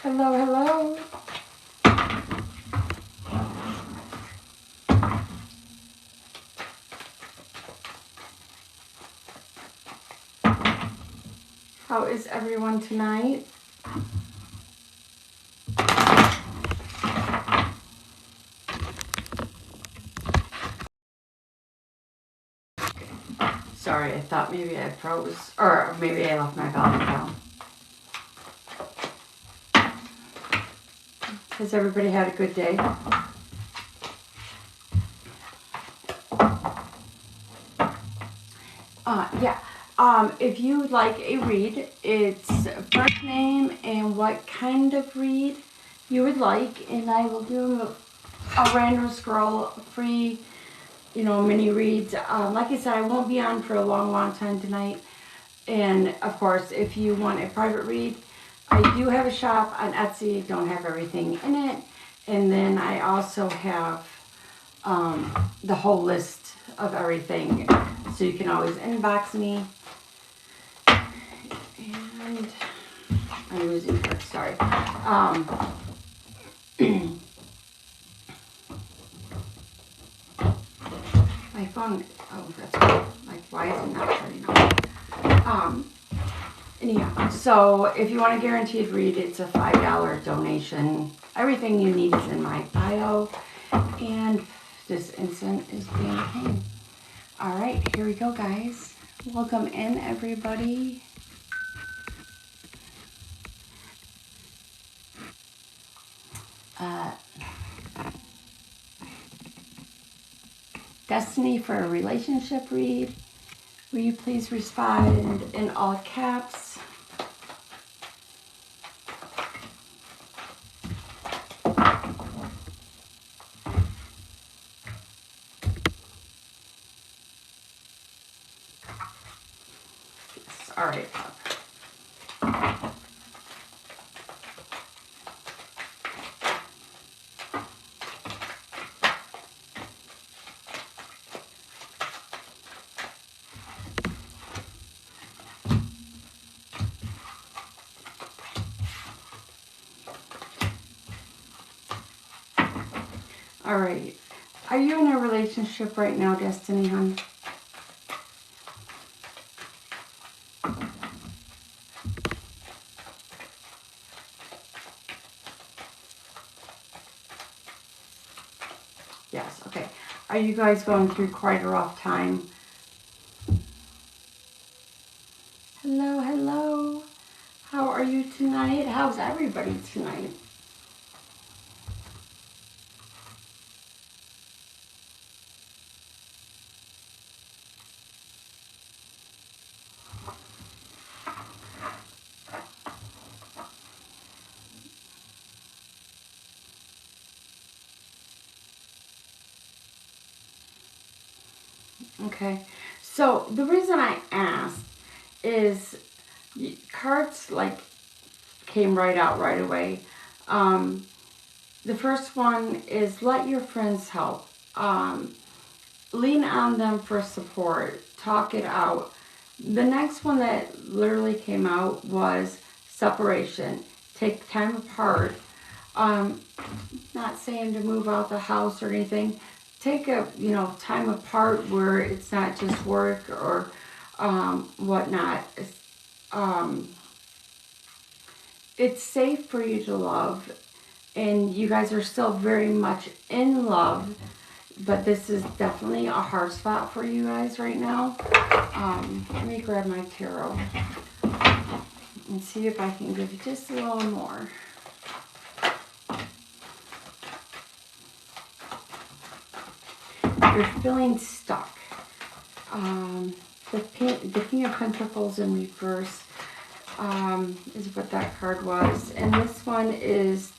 Hello, hello. How is everyone tonight? Sorry, I thought maybe I froze, or maybe I left my volume down. Has everybody had a good day? Yeah. If you would like a read, it's first name and what kind of read you would like, and I will do a random scroll free, mini reads. Like I said, I won't be on for a long time tonight. And of course, if you want a private read, I do have a shop on Etsy. Don't have everything in it. And then I also have the whole list of everything. So you can always inbox me. And I'm losing cards, sorry. My phone, oh, that's cool. Like, why is it not shutting off? Anyhow, so if you want a guaranteed read, it's a $5 donation. Everything you need is in my bio. And this instant is being a pain. All right, here we go, guys. Welcome in, everybody. Destiny for a relationship read. Will you please respond in all caps? All right. All right. Are you in a relationship right now, Destiny, hon? Yes, okay. Are you guys going through quite a rough time? Hello, hello. How are you tonight? How's everybody tonight? Okay, so the reason I asked is cards like came right out right away. The first one is let your friends help. Lean on them for support. Talk it out. The next one that literally came out was separation. Take time apart. Not saying to move out the house or anything. Take a time apart where it's not just work or whatnot. It's safe for you to love, and you guys are still very much in love, but this is definitely a hard spot for you guys right now. Let me grab my tarot and see if I can give you just a little more. You're feeling stuck. The King of Pentacles in reverse is what that card was. And this one is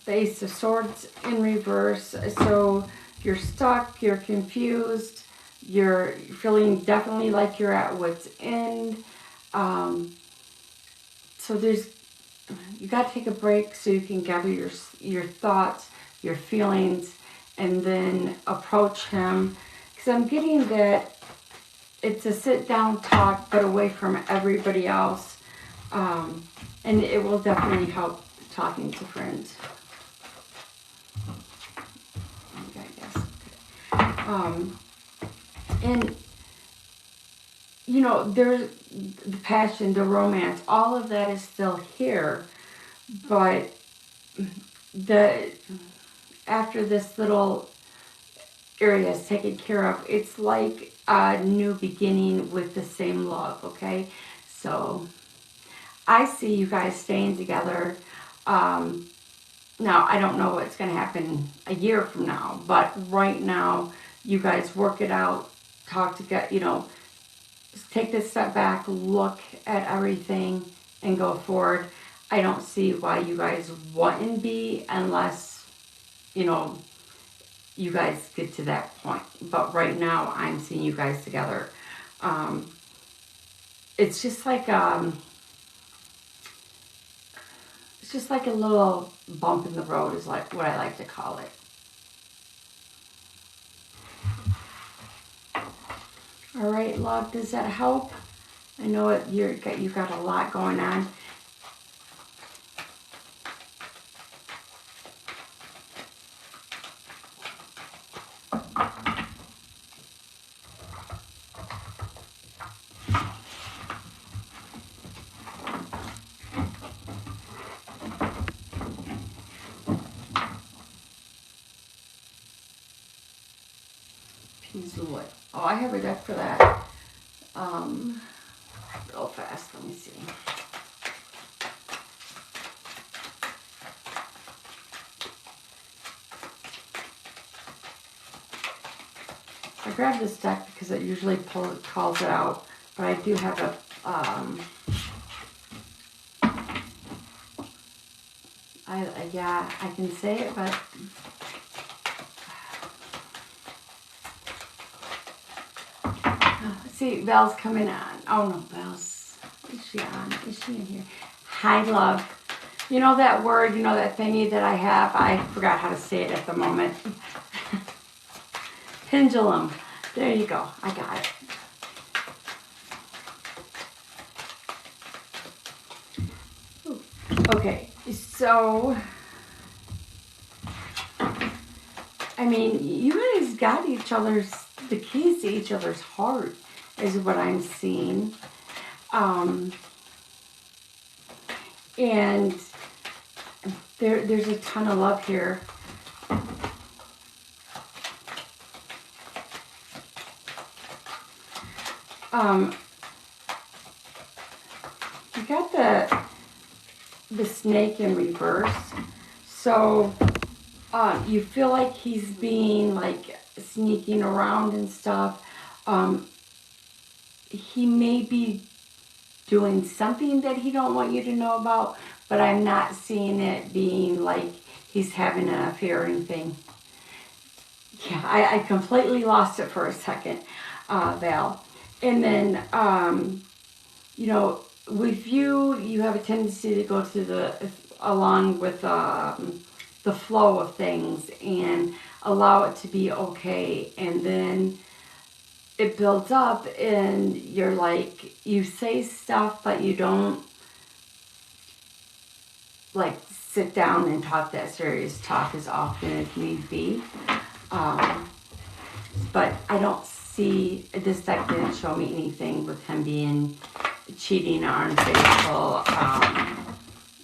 the Ace of Swords in reverse. So you're stuck, you're confused, you're feeling definitely like you're at wit's end. So you got to take a break so you can gather your thoughts, your feelings, and then approach him. Because I'm getting that it's a sit down talk, but away from everybody else. And it will definitely help talking to friends. Okay, I guess. And you know, there's the passion, the romance, all of that is still here, but the after this little area is taken care of, it's like a new beginning with the same love. Okay, so I see you guys staying together. Now I don't know what's going to happen a year from now, but right now you guys work it out, talk together, you know, take this step back, look at everything, and go forward. I don't see why you guys wouldn't be unless, you know, you guys get to that point. But right now, I'm seeing you guys together. It's just like a little bump in the road is like what I like to call it. All right, love, does that help? I know you've got a lot going on. Piece of wood. Oh, I have a deck for that. Real fast. Let me see. I grabbed this deck because it usually calls it out, but I do have a yeah, I can say it, but see, Belle's coming on. Oh no, Belle's, is she on? Is she in here? Hi, love. You know that word, you know that thingy that I have? I forgot how to say it at the moment. Pendulum. There you go. I got it. Ooh. Okay, so I mean, you guys got the keys to each other's heart is what I'm seeing. And there's a ton of love here. You got the snake in reverse. So you feel like he's being like sneaking around and stuff. He may be doing something that he don't want you to know about, but I'm not seeing it being like he's having an affair or anything. Yeah, I completely lost it for a second, Val. And then, you know, with you have a tendency to go to along with the flow of things and allow it to be okay. And then it builds up and you're like, you say stuff, but you don't like sit down and talk that serious talk as often as need be. But I don't see, this deck didn't show me anything with him being cheating or unfaithful,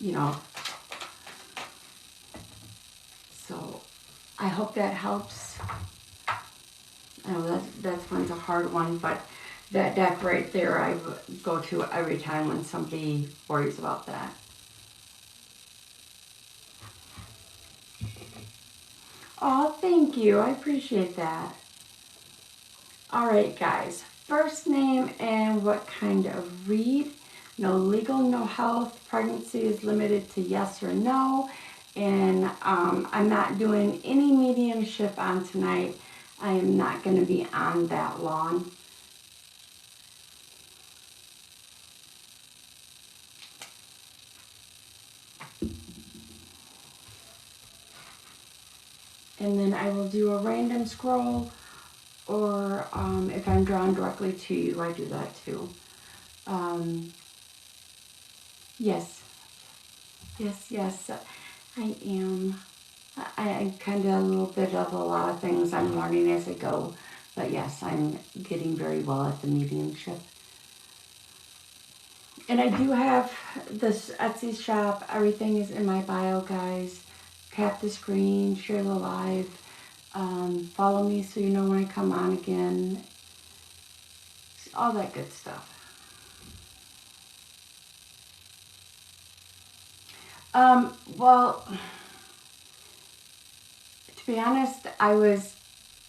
you know. So I hope that helps. I know that one's a hard one, but that deck right there I go to every time when somebody worries about that. Oh, thank you. I appreciate that. All right, guys. First name and what kind of read. No legal, no health. Pregnancy is limited to yes or no. And I'm not doing any mediumship on tonight. I am not going to be on that long. And then I will do a random scroll, or if I'm drawn directly to you, I do that too. Yes, Yes, I am. I kind of a little bit of a lot of things I'm learning as I go. But yes, I'm getting very well at the mediumship. And I do have this Etsy shop. Everything is in my bio, guys. Tap the screen, share the live, follow me so you know when I come on again. All that good stuff. Well, to be honest, I was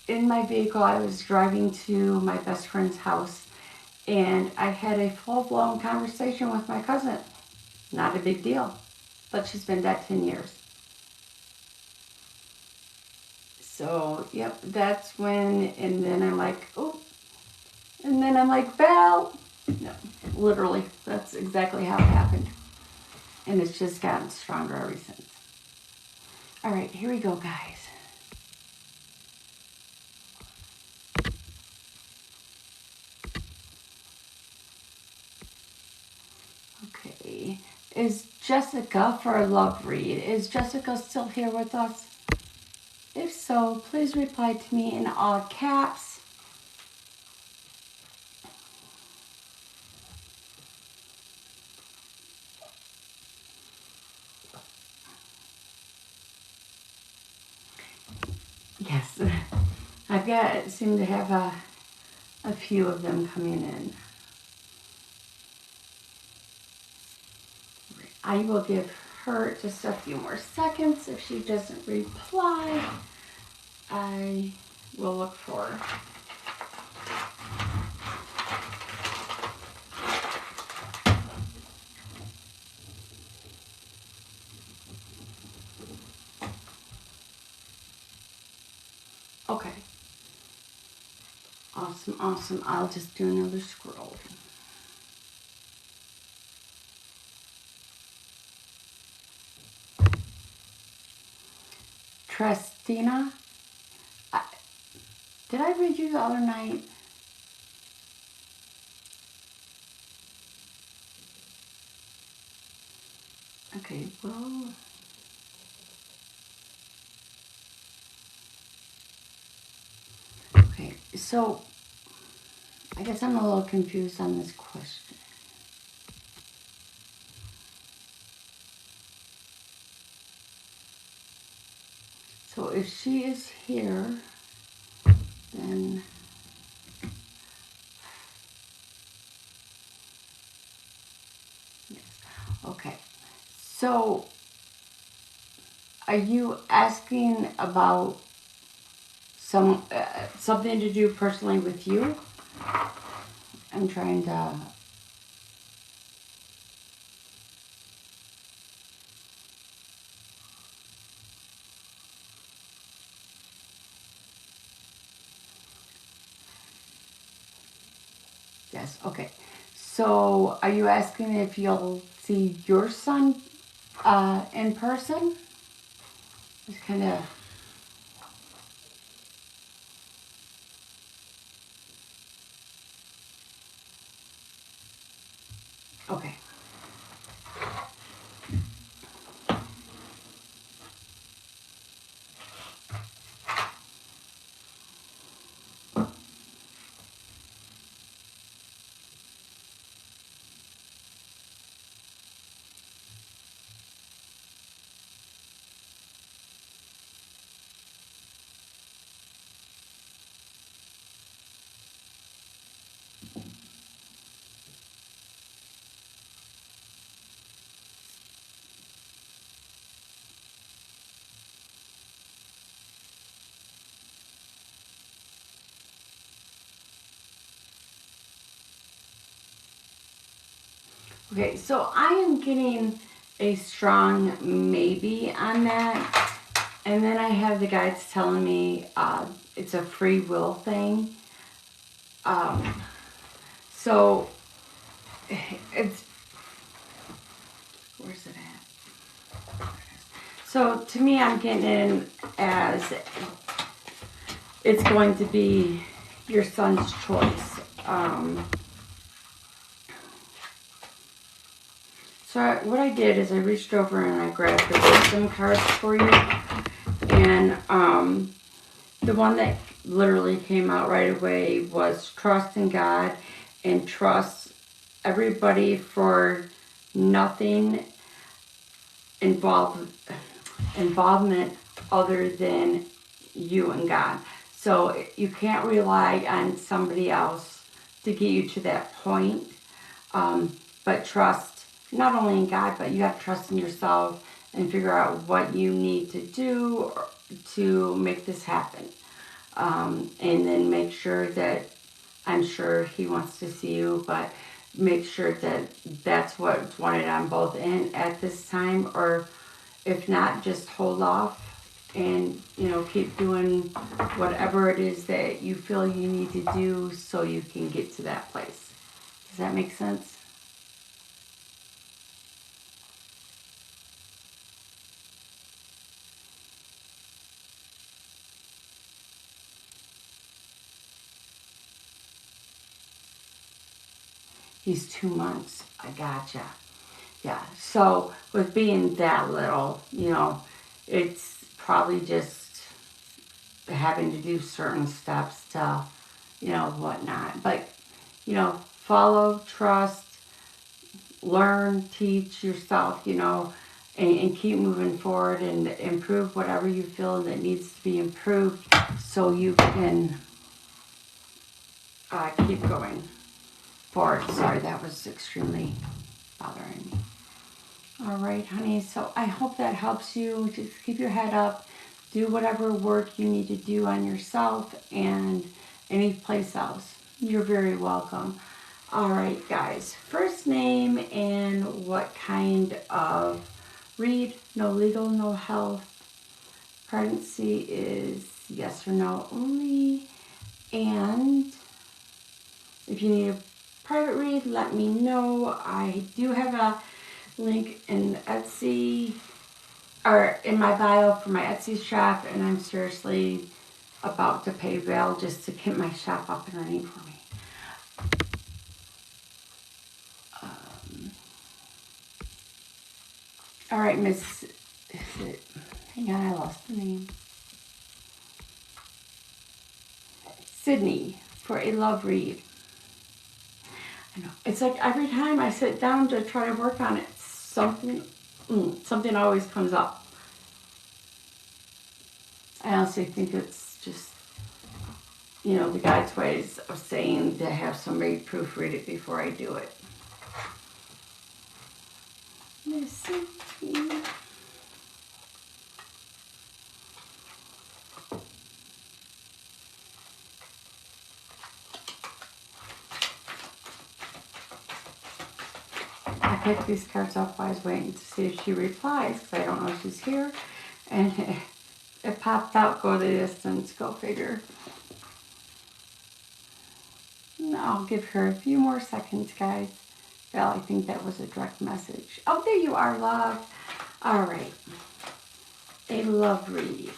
in my vehicle. I was driving to my best friend's house, and I had a full-blown conversation with my cousin. Not a big deal, but she's been dead 10 years. So, yep, that's when, and then I'm like, oh, and then I'm like, Val. No, literally, that's exactly how it happened. And it's just gotten stronger ever since. All right, here we go, guys. Okay, is Jessica for a love read? Is Jessica still here with us? If so, please reply to me in all caps. Yes, seem to have a few of them coming in. I will give her just a few more seconds. If she doesn't reply, I will look for her. Okay. Awesome. I'll just do another scroll. Tristina, did I read you the other night? Okay, well, okay, so I guess I'm a little confused on this question. So if she is here, then yes. Okay. So are you asking about something to do personally with you? I'm trying to. Yes. Okay. So are you asking if you'll see your son in person? It's kind of. Okay. Okay, so I am getting a strong maybe on that. And then I have the guides telling me it's a free will thing. So it's, where's it at? So to me, I'm getting in as it's going to be your son's choice. So what I did is I reached over and I grabbed the wisdom cards for you. And the one that literally came out right away was trust in God and trust everybody for nothing involvement other than you and God. So you can't rely on somebody else to get you to that point. But trust not only in God, but you have to trust in yourself and figure out what you need to do to make this happen. And then make sure that, I'm sure he wants to see you, but make sure that that's what's wanted on both ends at this time, or if not, just hold off and, keep doing whatever it is that you feel you need to do so you can get to that place. Does that make sense? He's 2 months. I gotcha. Yeah. So with being that little, it's probably just having to do certain steps to, whatnot. But, follow, trust, learn, teach yourself, and keep moving forward and improve whatever you feel that needs to be improved so you can keep going forward. Sorry, that was extremely bothering me. All right, honey, so I hope that helps you. Just keep your head up. Do whatever work you need to do on yourself and any place else. You're very welcome. All right, guys. First name and what kind of read. No legal, no health. Pregnancy is yes or no only. And if you need a private read, let me know. I do have a link in Etsy or in my bio for my Etsy shop, and I'm seriously about to pay Val just to get my shop up and running for me. All right, Miss, hang on, I lost the name. Sydney for a love read. I know, it's like every time I sit down to try to work on it, something always comes up. I honestly think it's just, the God's ways of saying to have somebody proofread it before I do it. Let's see. I picked these cards up while I was waiting to see if she replies, because I don't know if she's here. And it popped out, go the distance, go figure. And I'll give her a few more seconds, guys. Well, I think that was a direct message. Oh, there you are, love. All right. A love read.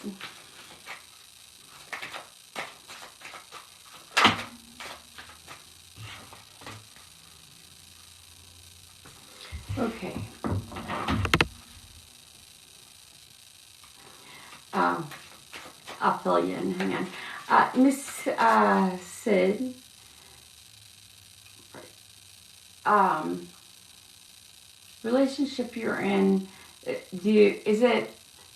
Okay. I'll fill you in. Hang on. Miss Sid. Relationship you're in, do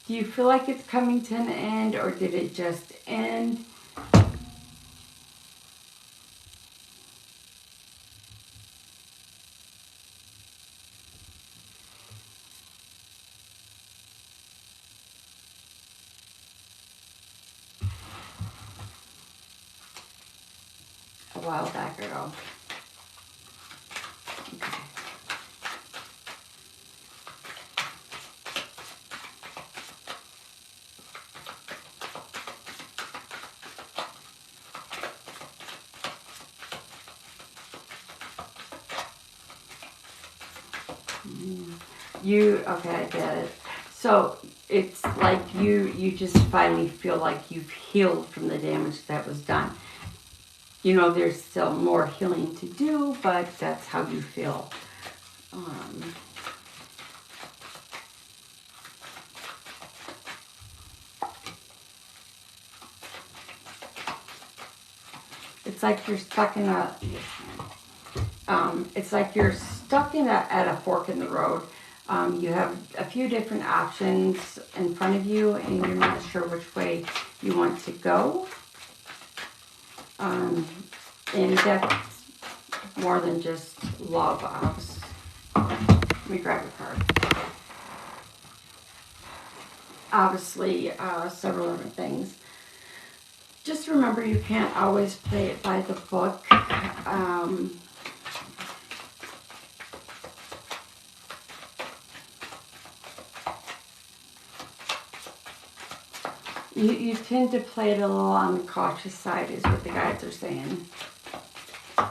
you feel like it's coming to an end, or did it just end? A while back ago. Okay. Okay, I get it. So it's like you just finally feel like you've healed from the damage that was done. There's still more healing to do, but that's how you feel. it's like you're stuck in a, it's like you're stuck in at a fork in the road. You have a few different options in front of you, and you're not sure which way you want to go. And that's more than just love, obviously. Let me grab a card. Obviously, several different things. Just remember, you can't always play it by the book. You tend to play it a little on the cautious side, is what the guides are saying. I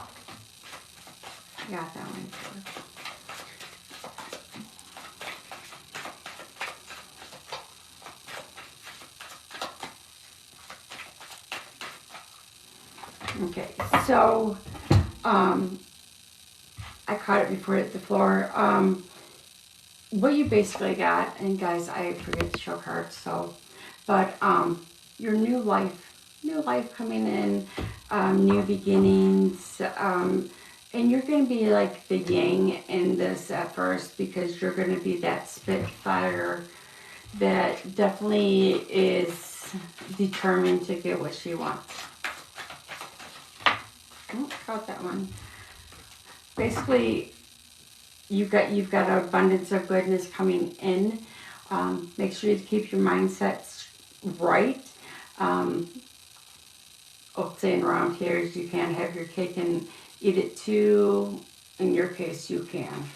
got that one too. Okay, so I caught it before it hit the floor. What you basically got, and guys, I forget to show cards, so, but your new life coming in, new beginnings, and you're going to be like the yang in this at first, because you're going to be that spitfire that definitely is determined to get what she wants. Oh, caught that one. Basically, you've got an abundance of goodness coming in. Make sure you keep your mindsets right. Old saying around here is you can't have your cake and eat it too. In your case, you can.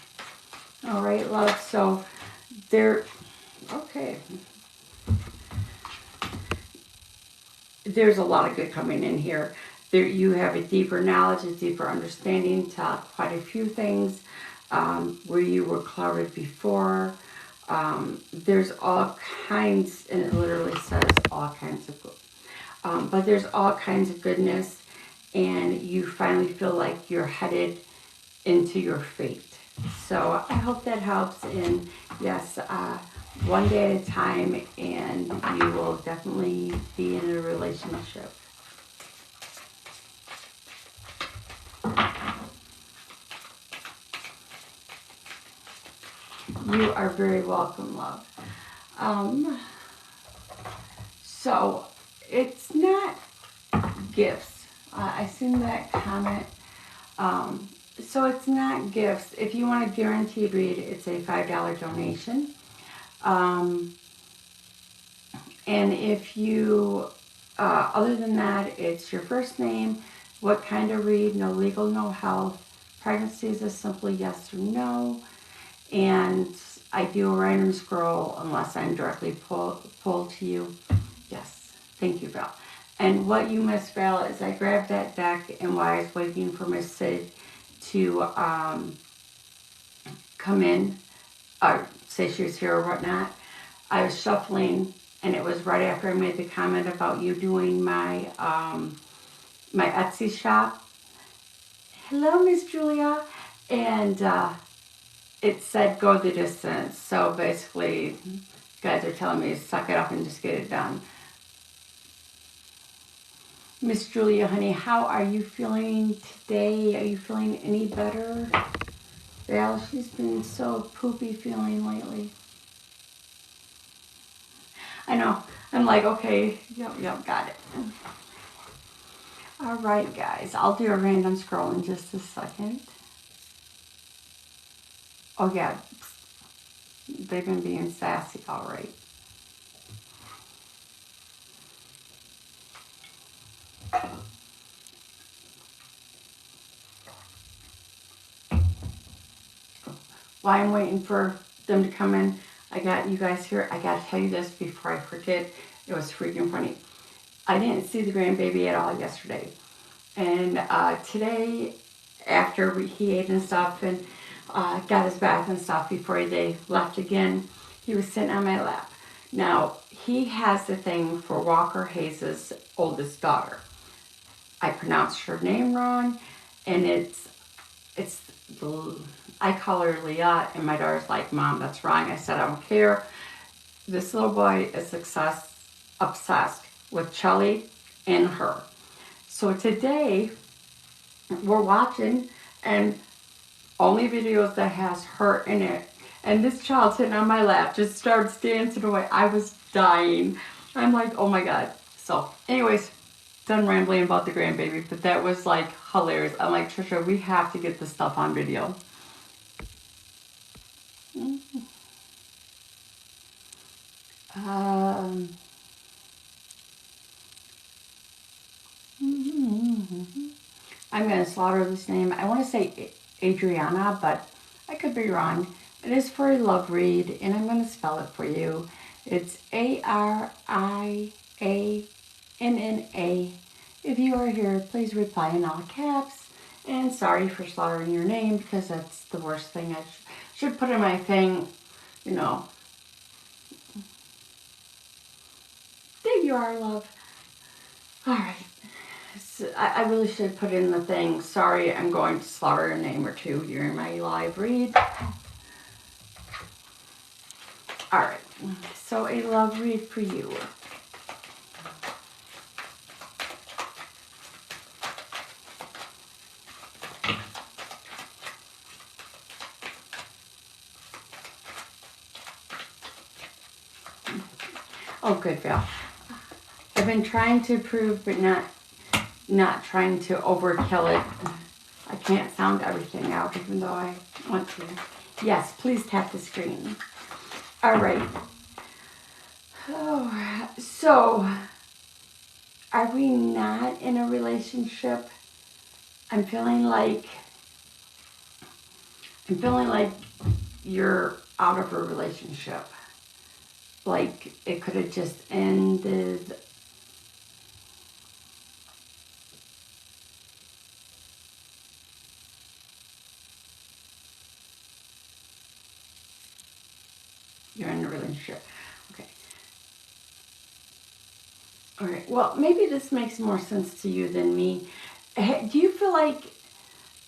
All right, love. So okay. There's a lot of good coming in here. You have a deeper knowledge, a deeper understanding to quite a few things where you were clouded before. There's all kinds, and it literally says all kinds of good. But there's all kinds of goodness, and you finally feel like you're headed into your fate. So I hope that helps, and yes, one day at a time, and you will definitely be in a relationship. You are very welcome, love. So it's not gifts. I seen that comment. So it's not gifts. If you want a guaranteed read, it's a $5 donation. And if you, other than that, it's your first name, what kind of read, no legal, no health. Pregnancy is a simple yes or no. And I do a random scroll unless I'm directly pulled to you. Yes, thank you, Val. And what you missed, Val, is I grabbed that deck, and while I was waiting for Miss Sid to come in, or say she was here or whatnot, I was shuffling, and it was right after I made the comment about you doing my my Etsy shop. Hello, Miss Julia. And it said go the distance. So basically, you guys are telling me to suck it up and just get it done. Miss Julia, honey, how are you feeling today? Are you feeling any better? Val, she's been so poopy feeling lately. I know. I'm like, okay, yep, got it. All right, guys. I'll do a random scroll in just a second. Oh, yeah. They've been being sassy, all right. While I'm waiting for them to come in, I got you guys here. I got to tell you this before I forget. It was freaking funny. I didn't see the grandbaby at all yesterday. And today, after he ate and stuff and got his bath and stuff before they left again, he was sitting on my lap. Now, he has the thing for Walker Hayes' oldest daughter. I pronounced her name wrong, and I call her Leah, and my daughter's like, Mom, that's wrong. I said, I don't care. This little boy is obsessed with Chelly and her. So today, we're watching, and only videos that has her in it. And this child sitting on my lap just starts dancing away. I was dying. I'm like, oh my God. So anyways, done rambling about the grandbaby, but that was like hilarious. I'm like, Trisha, we have to get this stuff on video. Um, I'm going to slaughter this name. I want to say Adriana, but I could be wrong. It is for a love read, and I'm going to spell it for you. It's Arianna. If you are here, please reply in all caps. And sorry for slaughtering your name, because that's the worst thing I should put in my thing, you know. There you are, love. All right. So I really should put in the thing. Sorry, I'm going to slaughter a name or two during my live read. All right. So a love read for you. Oh, good, Val. I've been trying to improve, but not trying to overkill it. I can't sound everything out, even though I want to. Yes, please tap the screen. All right. Oh, so, are we not in a relationship? I'm feeling like you're out of a relationship. Like it could have just ended. You're in a relationship. Okay. All right. Well, maybe this makes more sense to you than me. Do you feel like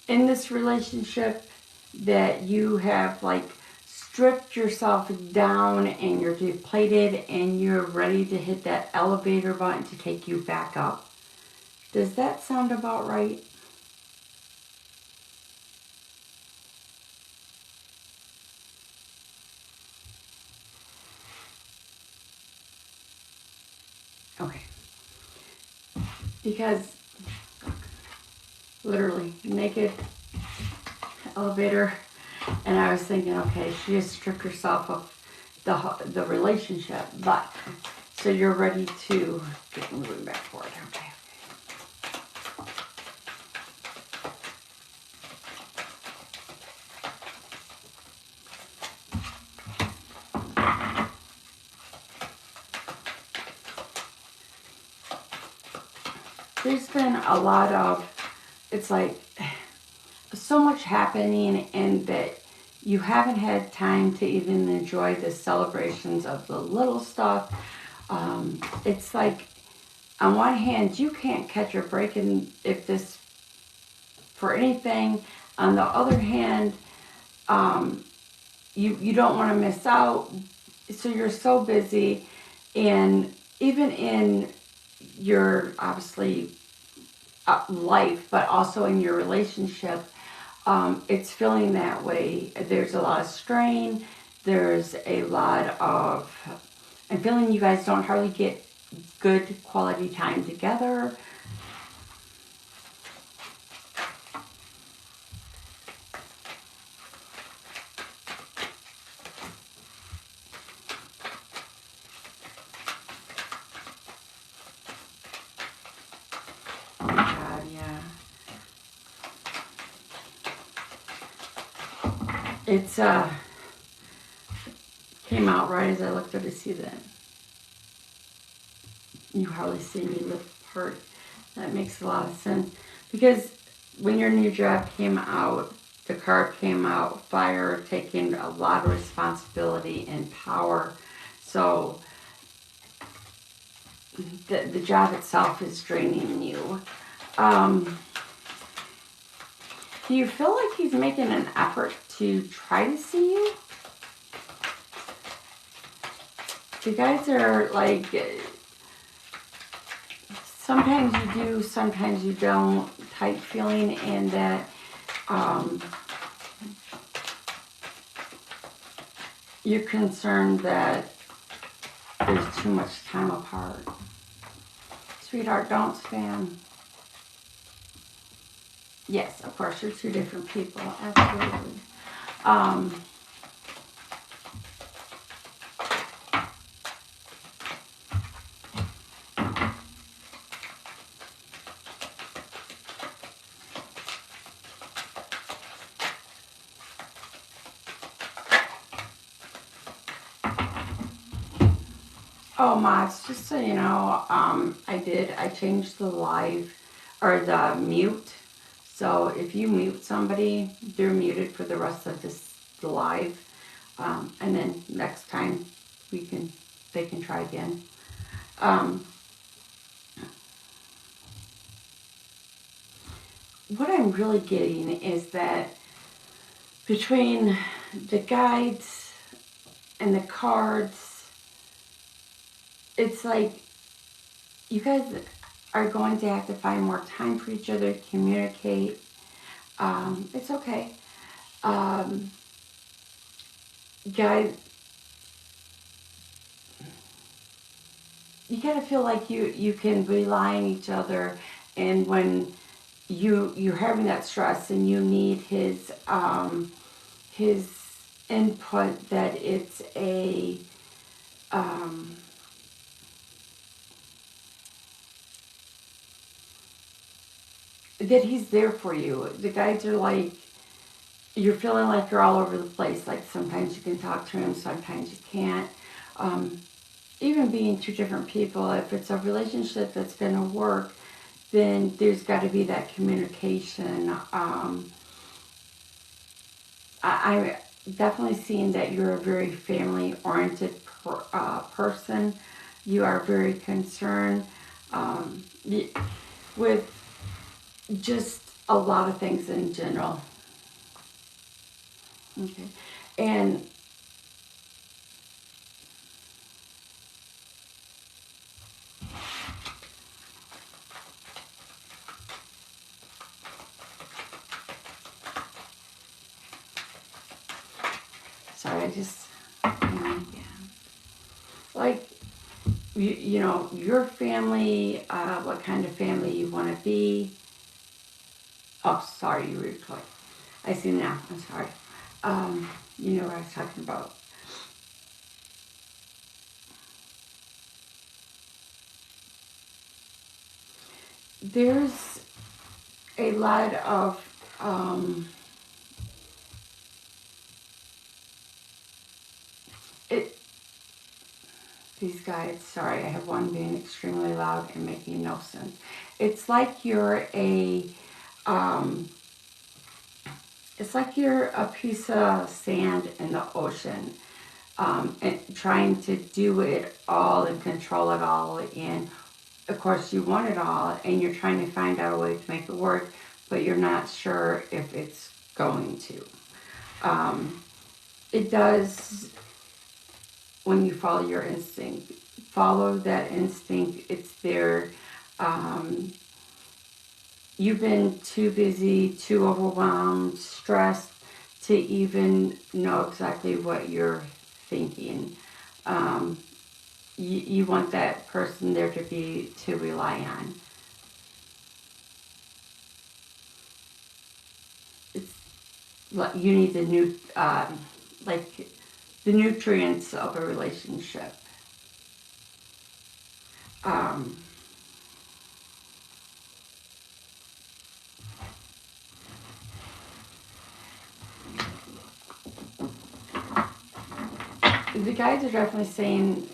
in this relationship that you have like stripped yourself down and you're depleted and you're ready to hit that elevator button to take you back up? Does that sound about right? Okay. Because literally naked elevator, and I was thinking, okay, she just stripped herself of the relationship, but so you're ready to get moving back forward. Okay. There's been a lot of, it's like so much happening, and that you haven't had time to even enjoy the celebrations of the little stuff. It's like, on one hand, you can't catch a break in if this for anything. On the other hand, you don't want to miss out, so you're so busy, and even in your obviously life, but also in your relationship, it's feeling that way. There's a lot of strain. There's a lot of, I'm feeling you guys don't hardly get good quality time together. Oh my God, yeah. It's came out right as I looked up to see that. You hardly see me lift part. That makes a lot of sense, because when your new job came out, the card came out, fire, taking a lot of responsibility and power. So the job itself is draining you. Do you feel like he's making an effort to try to see you? You guys are like, sometimes you do, sometimes you don't tight feeling, and that you're concerned that there's too much time apart. Sweetheart, don't spam. Yes, of course, you're two different people. Absolutely. Oh, mods, just so you know, I changed the live, or the mute. So if you mute somebody, they're muted for the rest of the live. And then next time they can try again. What I'm really getting is that between the guides and the cards, it's like you guys are going to have to find more time for each other, communicate. It's okay. Guys, you gotta feel like you can rely on each other, and when you're having that stress and you need his input, that it's a that he's there for you. The guides are like, you're feeling like you're all over the place. Like sometimes you can talk to him, sometimes you can't. Even being two different people, if it's a relationship that's going to work, then there's got to be that communication. I'm definitely seeing that you're a very family-oriented person. You are very concerned with just a lot of things in general. Okay. And sorry, I just, yeah. Like, you know, your family, what kind of family you want to be. Oh, sorry, you replay. I see now. I'm sorry. You know what I was talking about. There's a lot of these guys, sorry, I have one being extremely loud and making no sense. It's like you're a piece of sand in the ocean, and trying to do it all and control it all. And of course, you want it all, and you're trying to find out a way to make it work, but you're not sure if it's going to. It does, when you follow your instinct, follow that instinct. It's there. You've been too busy, too overwhelmed, stressed to even know exactly what you're thinking. You want that person there to rely on. It's like you need like the nutrients of a relationship. The guides are definitely saying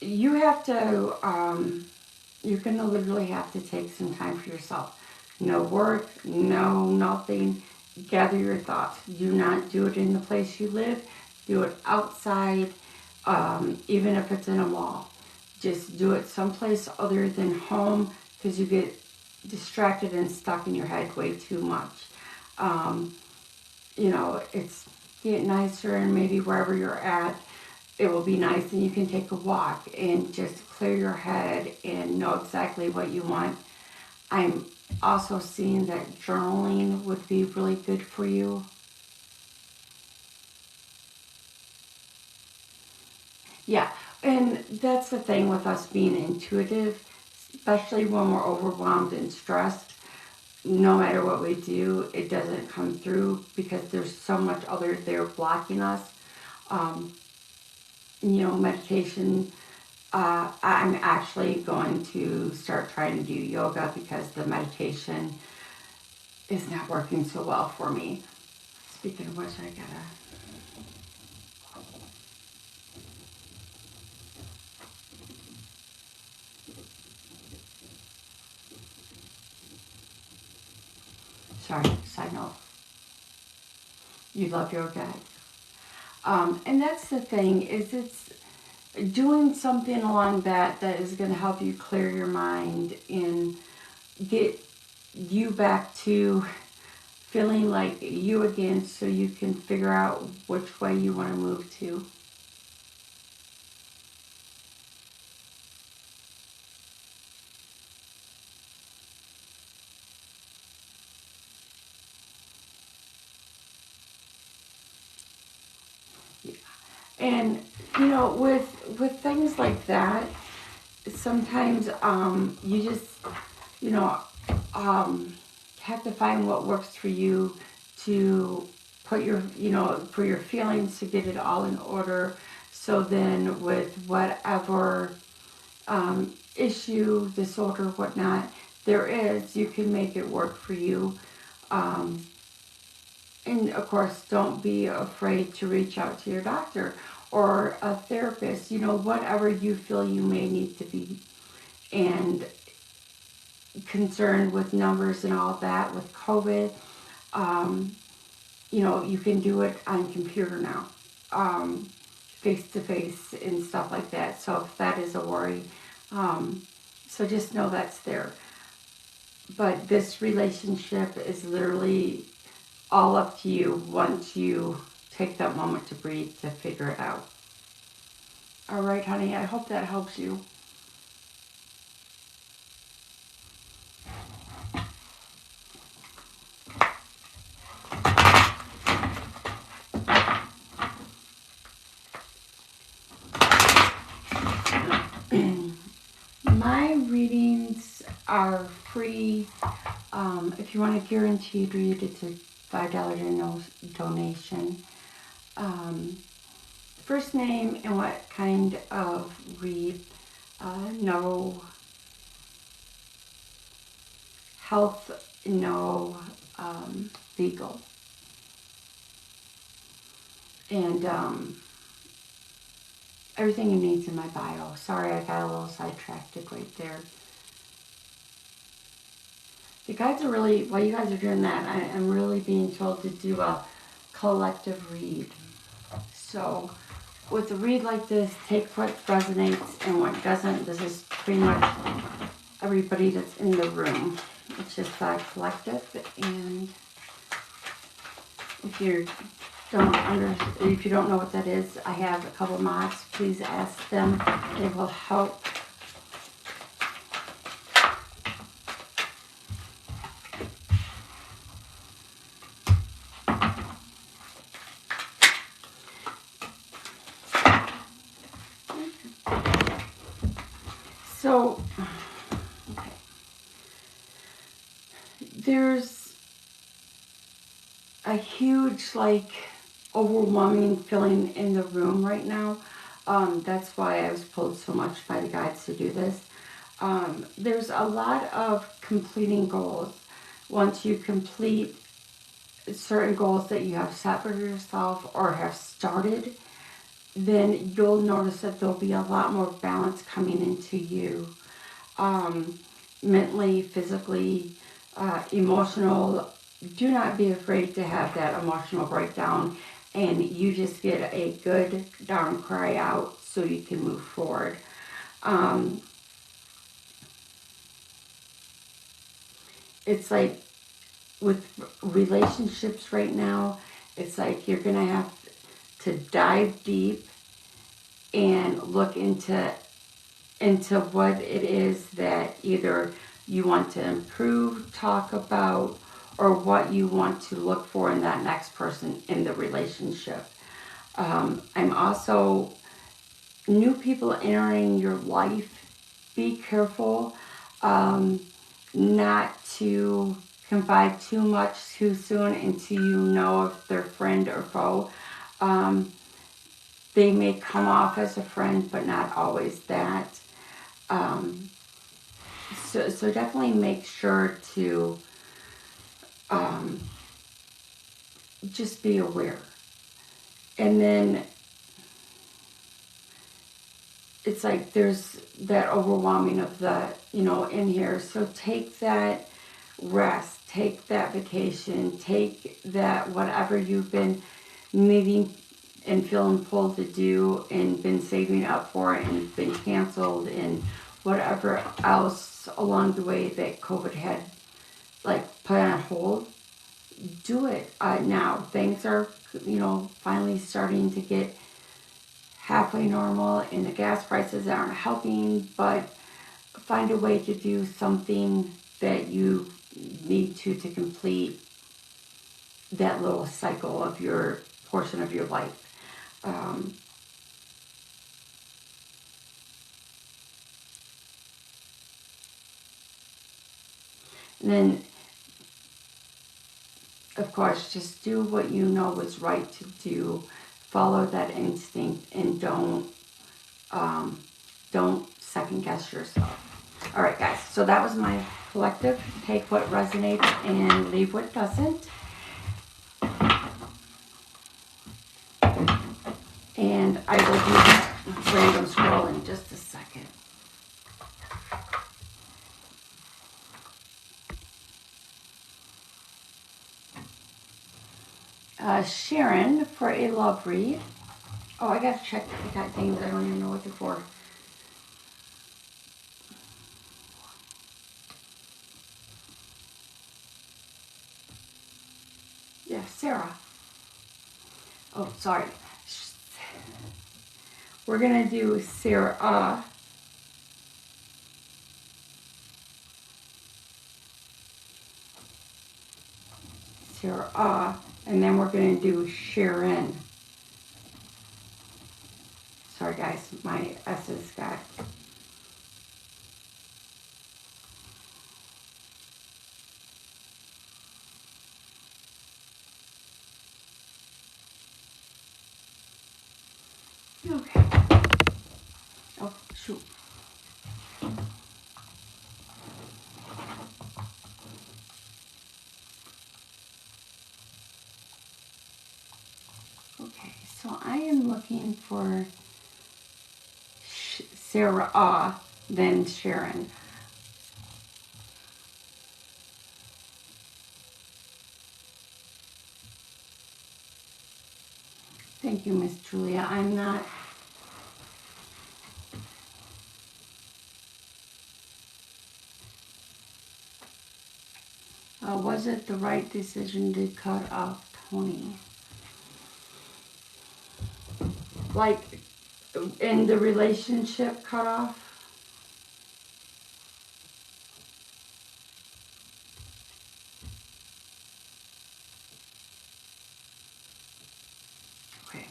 you have to, you're going to literally have to take some time for yourself. No work, no nothing. Gather your thoughts. Do not do it in the place you live. Do it outside, even if it's in a mall. Just do it someplace other than home, because you get distracted and stuck in your head way too much. You know, it's get nicer, and maybe wherever you're at, it will be nice, and you can take a walk and just clear your head and know exactly what you want. I'm also seeing that journaling would be really good for you. Yeah, and that's the thing with us being intuitive, especially when we're overwhelmed and stressed. No matter what we do, it doesn't come through because there's so much other there blocking us. Um, meditation. I'm actually going to start trying to do yoga because the meditation is not working so well for me. Speaking of which, I gotta. Sorry, side note. You love yoga. And that's the thing, is it's doing something along that is going to help you clear your mind and get you back to feeling like you again, so you can figure out which way you want to move to. And with things like that, sometimes you just you know have to find what works for you to put your for your feelings, to get it all in order. So then with whatever issue, disorder, whatnot there is, you can make it work for you. Um, and of course, don't be afraid to reach out to your doctor or a therapist, whatever you feel you may need to be. And concerned with numbers and all that with COVID, um, you can do it on computer now, face to face and stuff like that. So if that is a worry, so just know that's there. But this relationship is literally all up to you once you take that moment to breathe to figure it out. All right, honey, I hope that helps you. My readings are free. If you want a guaranteed read, it's a $5 donation. First name and what kind of read. No health, no legal. And everything you need's in my bio. Sorry, I got a little sidetracked right there. You guys are really, while you guys are doing that, I'm really being told to do a collective read. So with a read like this, take what resonates and what doesn't. This is pretty much everybody that's in the room. It's just collective. And if you don't know what that is, I have a couple mods. Please ask them. It will help. So, okay. There's a huge, overwhelming feeling in the room right now. That's why I was pulled so much by the guides to do this. There's a lot of completing goals. Once you complete certain goals that you have set for yourself or have started, then you'll notice that there'll be a lot more balance coming into you. Mentally, physically, emotional. Do not be afraid to have that emotional breakdown, and you just get a good darn cry out so you can move forward. It's like with relationships right now, it's like you're going to have to dive deep and look into into what it is that either you want to improve, talk about, or what you want to look for in that next person in the relationship. I'm also, new people entering your life, be careful not to confide too much too soon until you know if they're friend or foe. They may come off as a friend, but not always that. So definitely make sure to just be aware. And then it's like there's that overwhelming of the, in here. So take that rest, take that vacation, take that whatever you've been needing and feeling pulled to do and been saving up for and been canceled and whatever else along the way that COVID had like put on hold. Do it now. Things are, finally starting to get halfway normal and the gas prices aren't helping, but find a way to do something that you need to complete that little cycle of your portion of your life. And then, of course, just do what you know is right to do. Follow that instinct and don't second guess yourself. All right, guys. So that was my collective. Take what resonates and leave what doesn't. And I will do random scroll in just a second. Sharon for a love read. Oh, I gotta check. I got things I don't even know what they're for. Yeah, Sarah. Oh, sorry. We're gonna do Sarah. Sarah, and then we're gonna do Sharon. Sorry guys, my S's got. Okay. Oh, shoot. Okay, so I am looking for Sarah, then Sharon. Thank you, Miss Julia. I'm not. Was it the right decision to cut off Tony? Like, in the relationship cut off? Okay.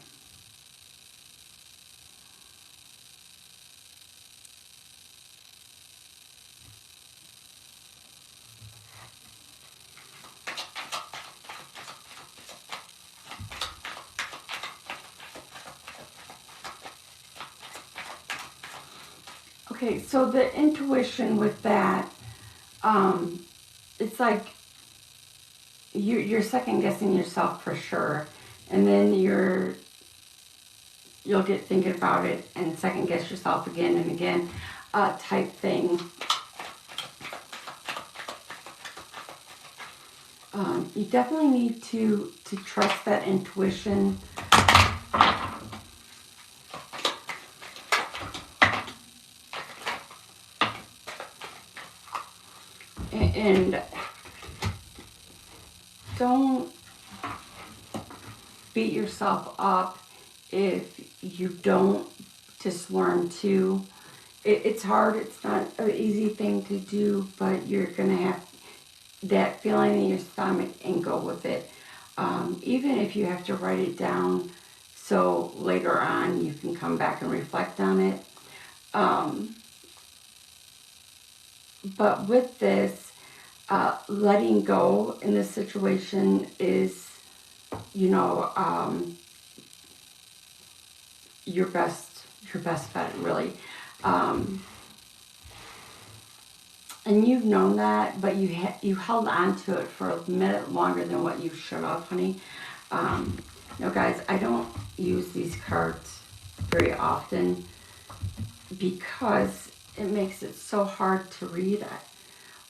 Okay, so the intuition with that, it's like you're second guessing yourself for sure, and then you'll get thinking about it and second guess yourself again and again, type thing. You definitely need to trust that intuition. And don't beat yourself up if you don't just learn to it's hard. It's not an easy thing to do, but you're going to have that feeling in your stomach and go with it. Even if you have to write it down so later on you can come back and reflect on it. But with this, letting go in this situation is, you know, your best bet, really. And you've known that, but you held on to it for a minute longer than what you should have, honey. No, guys, I don't use these cards very often because it makes it so hard to read.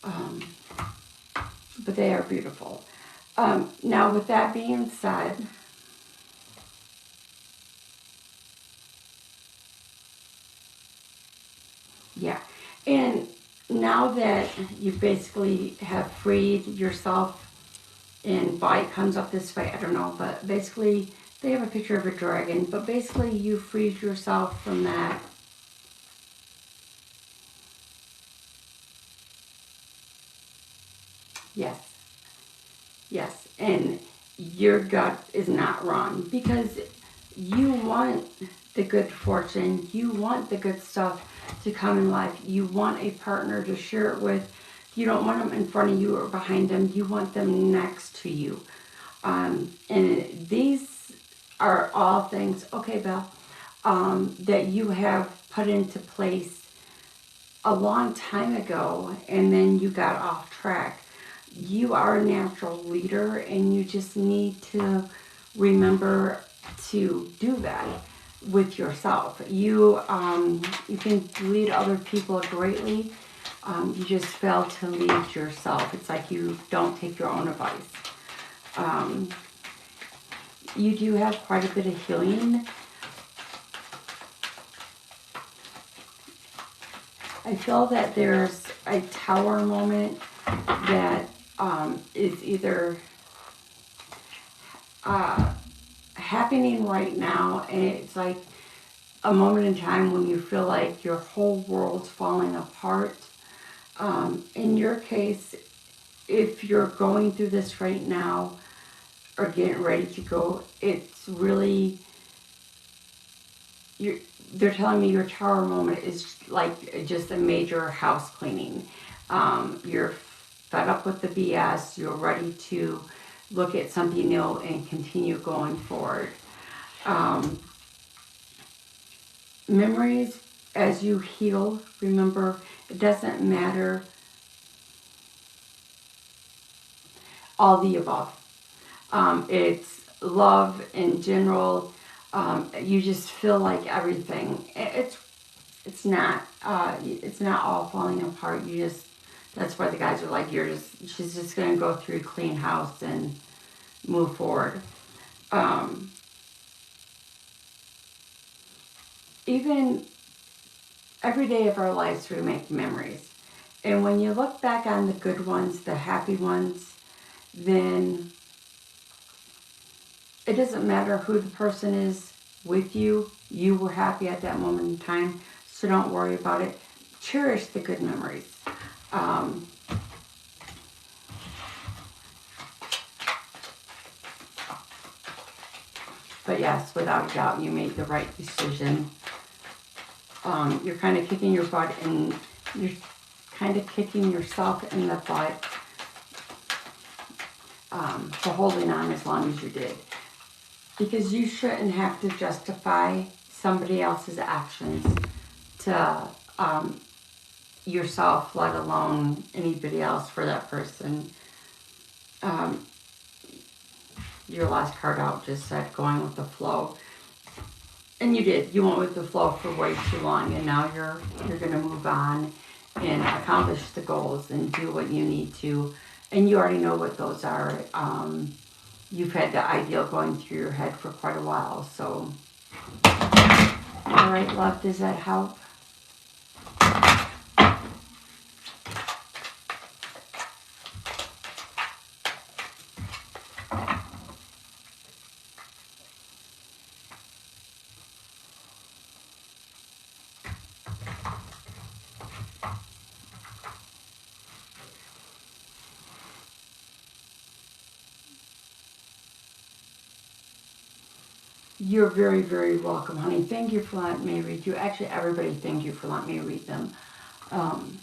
But they are beautiful. Now, with that being said, yeah, and now that you basically have freed yourself, and why it comes up this way, I don't know, but basically they have a picture of a dragon, but basically you freed yourself from that. Yes, yes, and your gut is not wrong because you want the good fortune, you want the good stuff to come in life, you want a partner to share it with. You don't want them in front of you or behind them, you want them next to you. And these are all things, okay, Belle, that you have put into place a long time ago, and then you got off track. You are a natural leader, and you just need to remember to do that with yourself. You can lead other people greatly. You just fail to lead yourself. It's like you don't take your own advice. You do have quite a bit of healing. I feel that there's a tower moment that is either happening right now, and it's like a moment in time when you feel like your whole world's falling apart. In your case, if you're going through this right now or getting ready to go, it's really, they're telling me your tower moment is like just a major house cleaning. You're fed up with the BS. You're ready to look at something new and continue going forward. Memories, as you heal, remember, it doesn't matter. All the above. It's love in general. You just feel like everything. It's not all falling apart. That's why the guys are like, she's just gonna go through clean house and move forward. Even every day of our lives, we make memories. And when you look back on the good ones, the happy ones, then it doesn't matter who the person is with you. You were happy at that moment in time, so don't worry about it. Cherish the good memories. But yes, without a doubt, you made the right decision. You're kind of kicking your butt, and you're kind of kicking yourself in the butt for holding on as long as you did. Because you shouldn't have to justify somebody else's actions to yourself, let alone anybody else for that person. Your last card out just said going with the flow. And you did. You went with the flow for way too long, and now you're going to move on and accomplish the goals and do what you need to. And you already know what those are. You've had the ideal going through your head for quite a while. So, all right, love, does that help? You're very, very welcome, honey. Thank you for letting me read you. Actually, everybody, thank you for letting me read them. And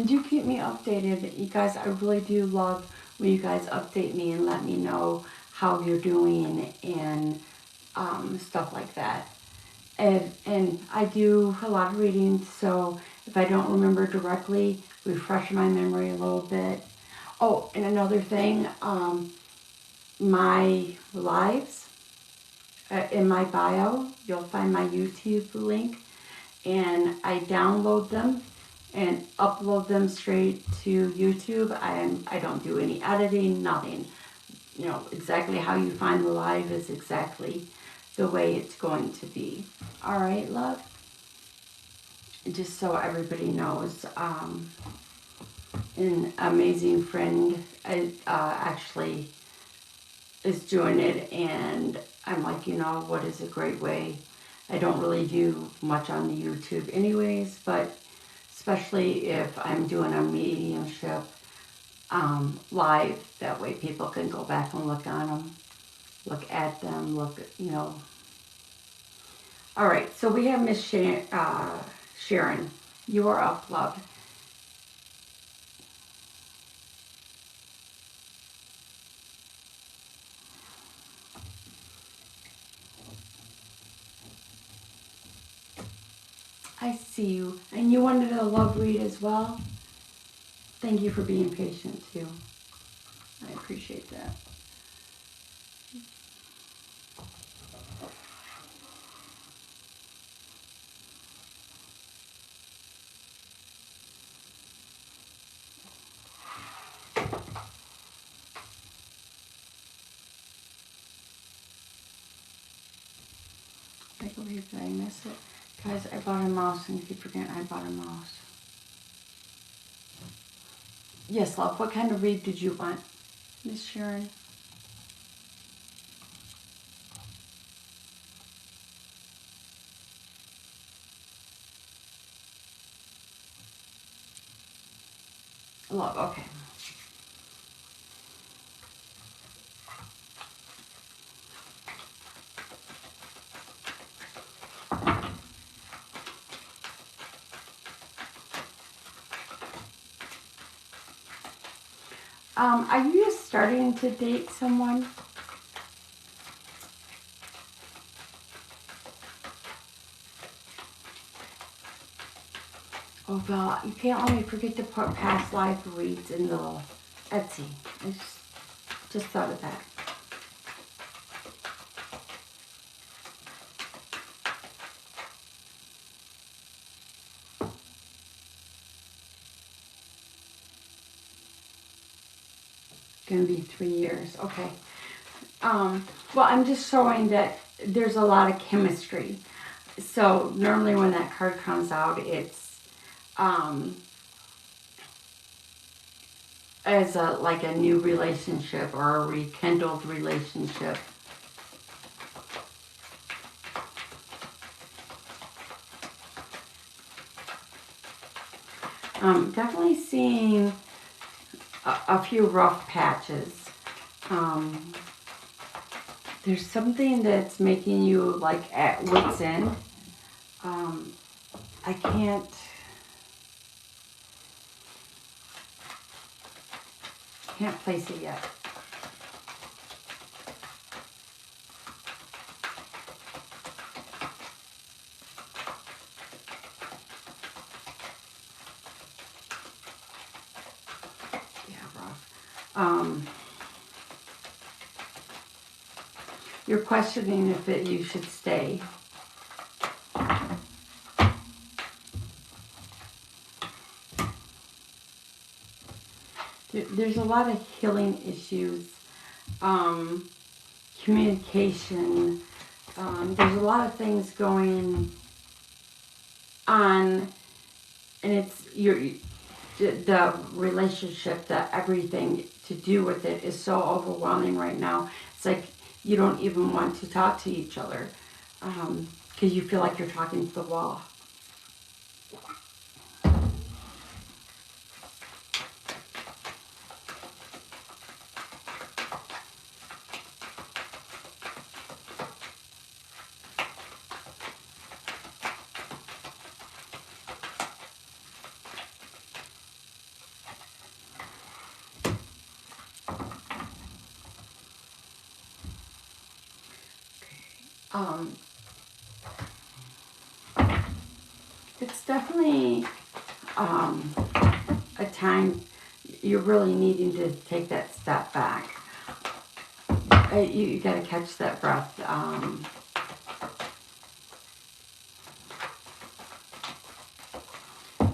do keep me updated. You guys, I really do love when you guys update me and let me know how you're doing and stuff like that. And I do a lot of readings, so if I don't remember directly, refresh my memory a little bit. Oh, and another thing, my lives, in my bio, you'll find my YouTube link, and I download them and upload them straight to YouTube. I don't do any editing, nothing. You know, exactly how you find the live is exactly the way it's going to be. All right, love? Just so everybody knows, an amazing friend actually is doing it, and I'm like, you know, what is a great way? I don't really do much on the YouTube anyways, but especially if I'm doing a mediumship live, that way people can go back and look on them, look at them, look, you know. All right, so we have Miss Sharon. You are up, love. I see you. And you wanted a love read as well? Thank you for being patient too. I appreciate that. Take a read, did I miss it? Guys, I bought a mouse and keep forgetting I bought a mouse. Yes, love. What kind of read did you want, Miss Sharon? Love, okay. Are you just starting to date someone? Oh, well, you can't let me forget to put past life reads in the Etsy. I just thought of that. Gonna be 3 years, okay. Well, I'm just showing that there's a lot of chemistry. So normally when that card comes out, it's as like a new relationship or a rekindled relationship. Definitely seeing a few rough patches. There's something that's making you like at wit's end. I can't place it yet. Yeah, rough. You're questioning if you should stay. There's a lot of healing issues, communication. There's a lot of things going on, and it's the relationship, everything to do with it is so overwhelming right now. It's like you don't even want to talk to each other because you feel like you're talking to the wall. It's definitely a time you're really needing to take that step back. You got to catch that breath.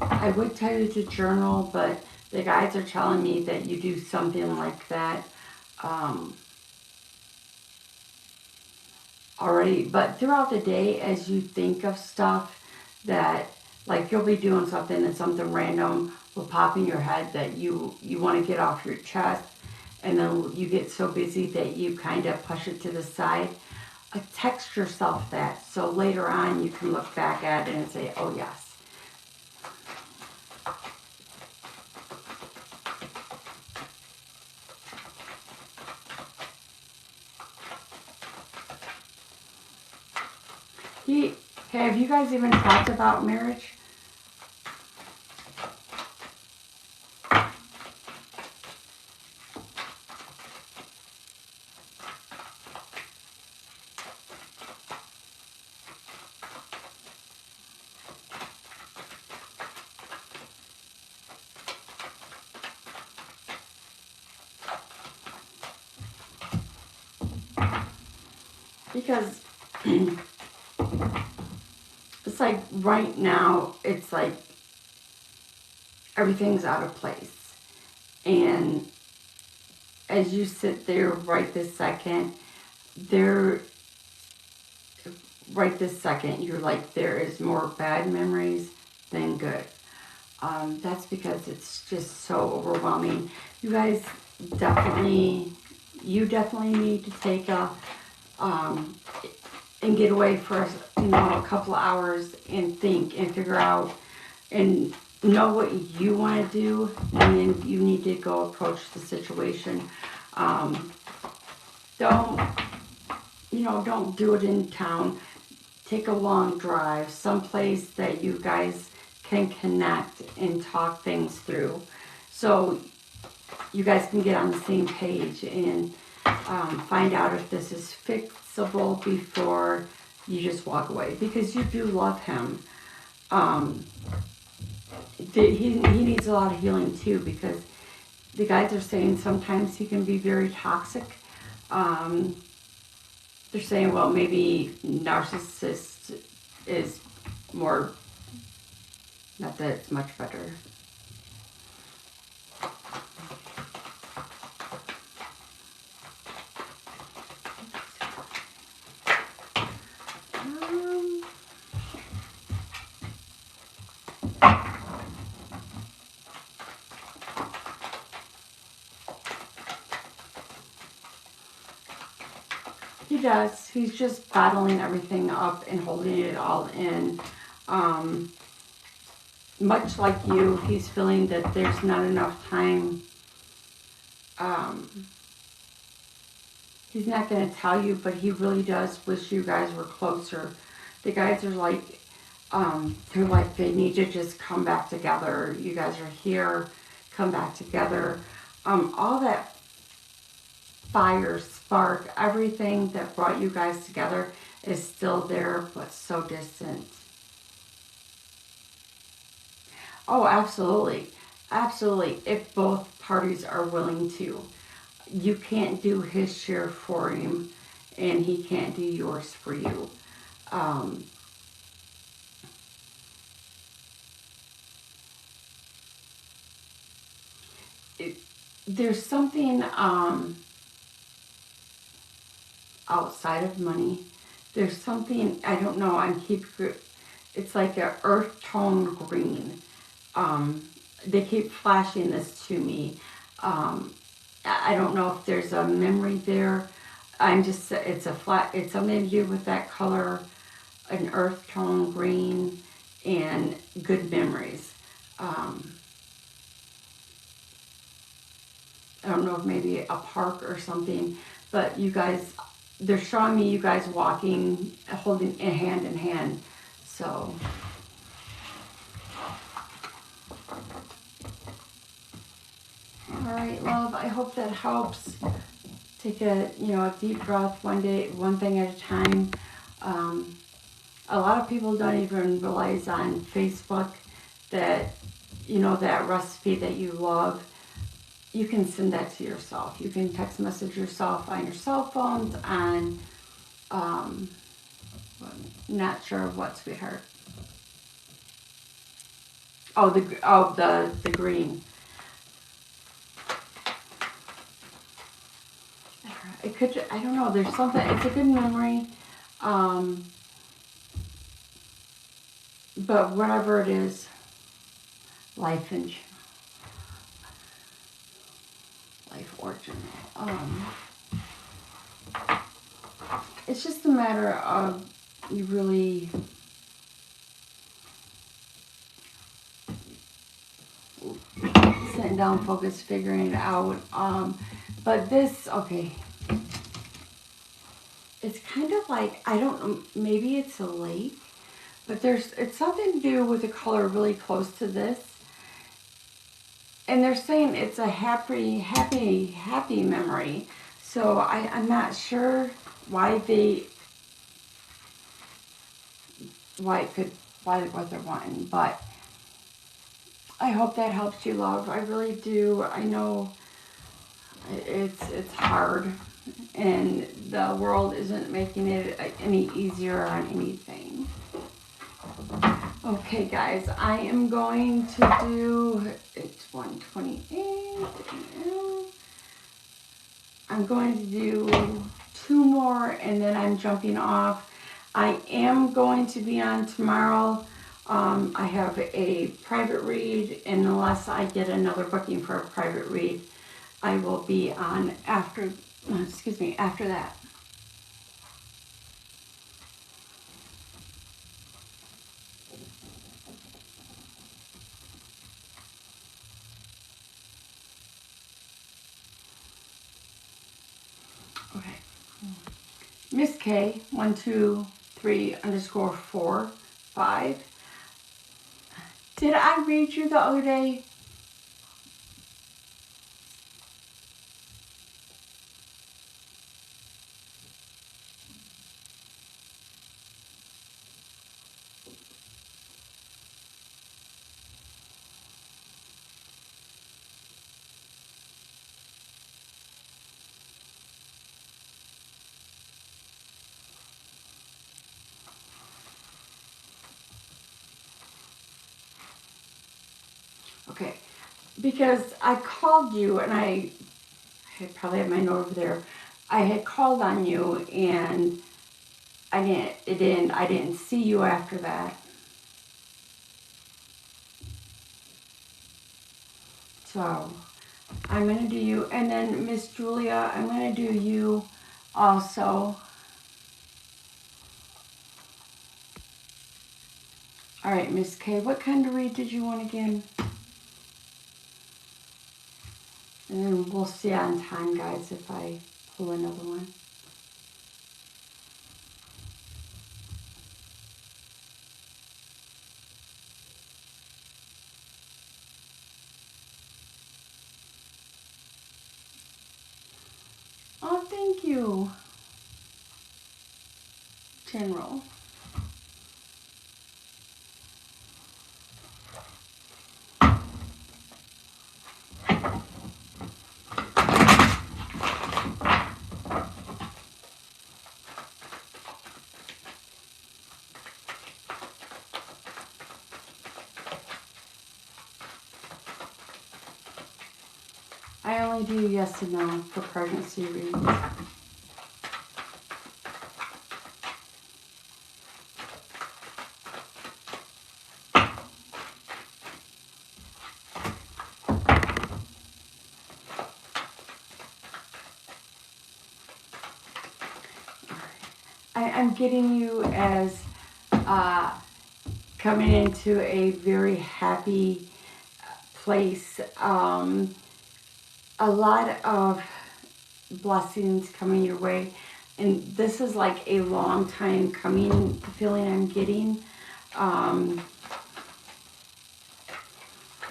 I would tell you to journal, but the guides are telling me that you do something like that already. But throughout the day, as you think of stuff that, like, you'll be doing something and something random will pop in your head that you want to get off your chest, and then you get so busy that you kind of push it to the side. Text yourself that, so later on you can look back at it and say, oh yes. Have you guys even talked about marriage? Because it's like right now, it's like everything's out of place. And as you sit there right this second, you're like, there is more bad memories than good. That's because it's just so overwhelming. You guys definitely need to take and get away for a couple of hours and think and figure out and know what you want to do, and then you need to go approach the situation. Don't do it in town. Take a long drive, someplace that you guys can connect and talk things through, so you guys can get on the same page and find out if this is fixable before you just walk away, because you do love him. He needs a lot of healing too, because the guides are saying sometimes he can be very toxic. They're saying, well, maybe narcissist is more, not that it's much better. He does. He's just bottling everything up and holding it all in. Much like you, he's feeling that there's not enough time. He's not going to tell you, but he really does wish you guys were closer. The guys are like, they need to just come back together. You guys are here, come back together. All that fire, spark, everything that brought you guys together is still there, but so distant. Oh, absolutely. Absolutely. If both parties are willing to. You can't do his share for him, and he can't do yours for you. There's something outside of money. There's something, I don't know, it's like an earth tone green. They keep flashing this to me. I don't know if there's a memory there. It's something to do with that color, an earth tone green, and good memories. I don't know if maybe a park or something, but you guys, they're showing me you guys walking, holding a hand in hand. So, all right, love, I hope that helps. Take a deep breath, one thing at a time. A lot of people don't even realize on Facebook that, you know, that recipe that you love, you can send that to yourself. You can text message yourself on your cell phones, on, not sure what, sweetheart. Oh, the green. It could, I don't know, there's something, it's a good memory. But whatever it is, life origin. It's just a matter of you really sitting down, focused, figuring it out. But this, okay, it's kind of like, I don't know, maybe it's a lake, but it's something to do with a color really close to this. And they're saying it's a happy memory. So I'm not sure why what they're wanting, but I hope that helps you, love. I really do. I know it's hard, and the world isn't making it any easier on anything. Okay, guys, I am going to do, it's 1:28. I'm going to do 2 more, and then I'm jumping off. I am going to be on tomorrow. I have a private read, and unless I get another booking for a private read, I will be on after that. Okay. Miss K, 123_455. Did I read you the other day? Okay, because I called you, and I probably have my note over there. I had called on you, and I didn't see you after that. So I'm gonna do you, and then Miss Julia, I'm gonna do you also. All right, Miss K, what kind of read did you want again? And then we'll see on time, guys, if I pull another one. Oh, thank you, General. I only do yes and no for pregnancy reads. I'm getting you as coming into a very happy place. A lot of blessings coming your way. And this is like a long time coming, the feeling I'm getting.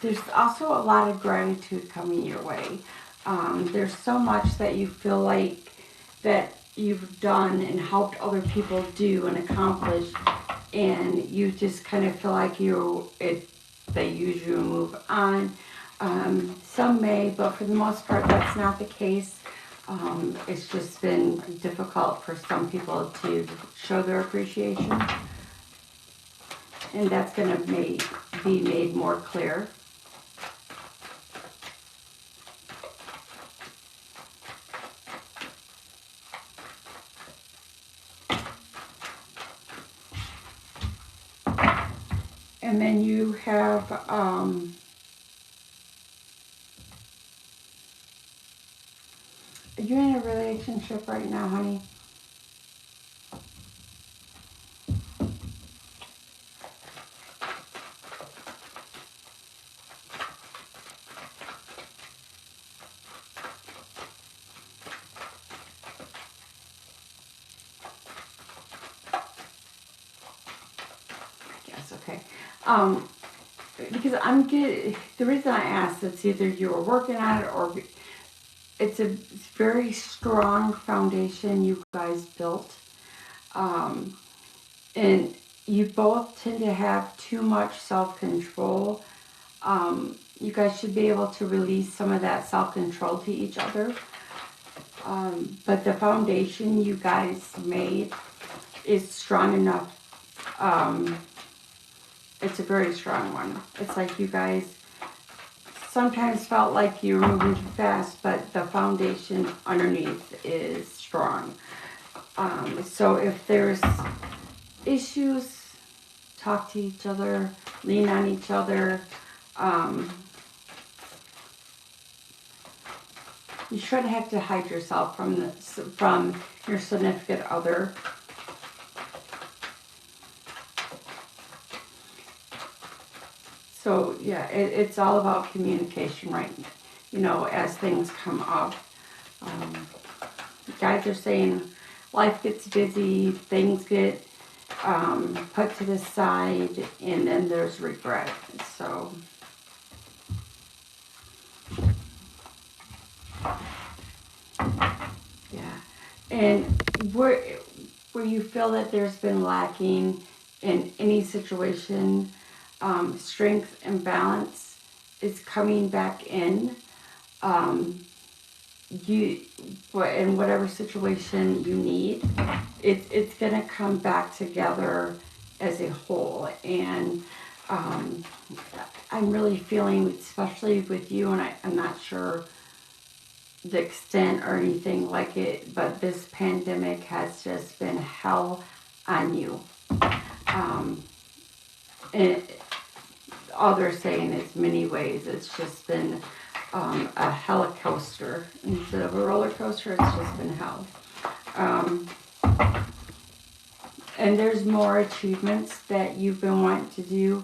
There's also a lot of gratitude coming your way. There's so much that you feel like that you've done and helped other people do and accomplish, and you just kind of feel like they use you and move on. Some may, but for the most part, that's not the case. It's just been difficult for some people to show their appreciation, and that's going to be made more clear. And then you have are you in a relationship right now, honey? Yes, okay. Because the reason I asked, it's either you were working on it or it's a very strong foundation you guys built. And you both tend to have too much self-control. You guys should be able to release some of that self-control to each other. But the foundation you guys made is strong enough. It's a very strong one. It's like you guys sometimes felt like you were moving too fast, but the foundation underneath is strong. So if there's issues, talk to each other, lean on each other. You shouldn't have to hide yourself from your significant other. So yeah, it's all about communication, right? You know, as things come up. Guys are saying life gets busy, things get put to the side, and then there's regret. So yeah, and where you feel that there's been lacking in any situation, strength and balance is coming back in. In whatever situation you need, it's going to come back together as a whole. And I'm really feeling, especially with you, and I'm not sure the extent or anything like it, but this pandemic has just been hell on you. And all they're saying is many ways. It's just been a helicoaster instead of a roller coaster. It's just been hell. And there's more achievements that you've been wanting to do,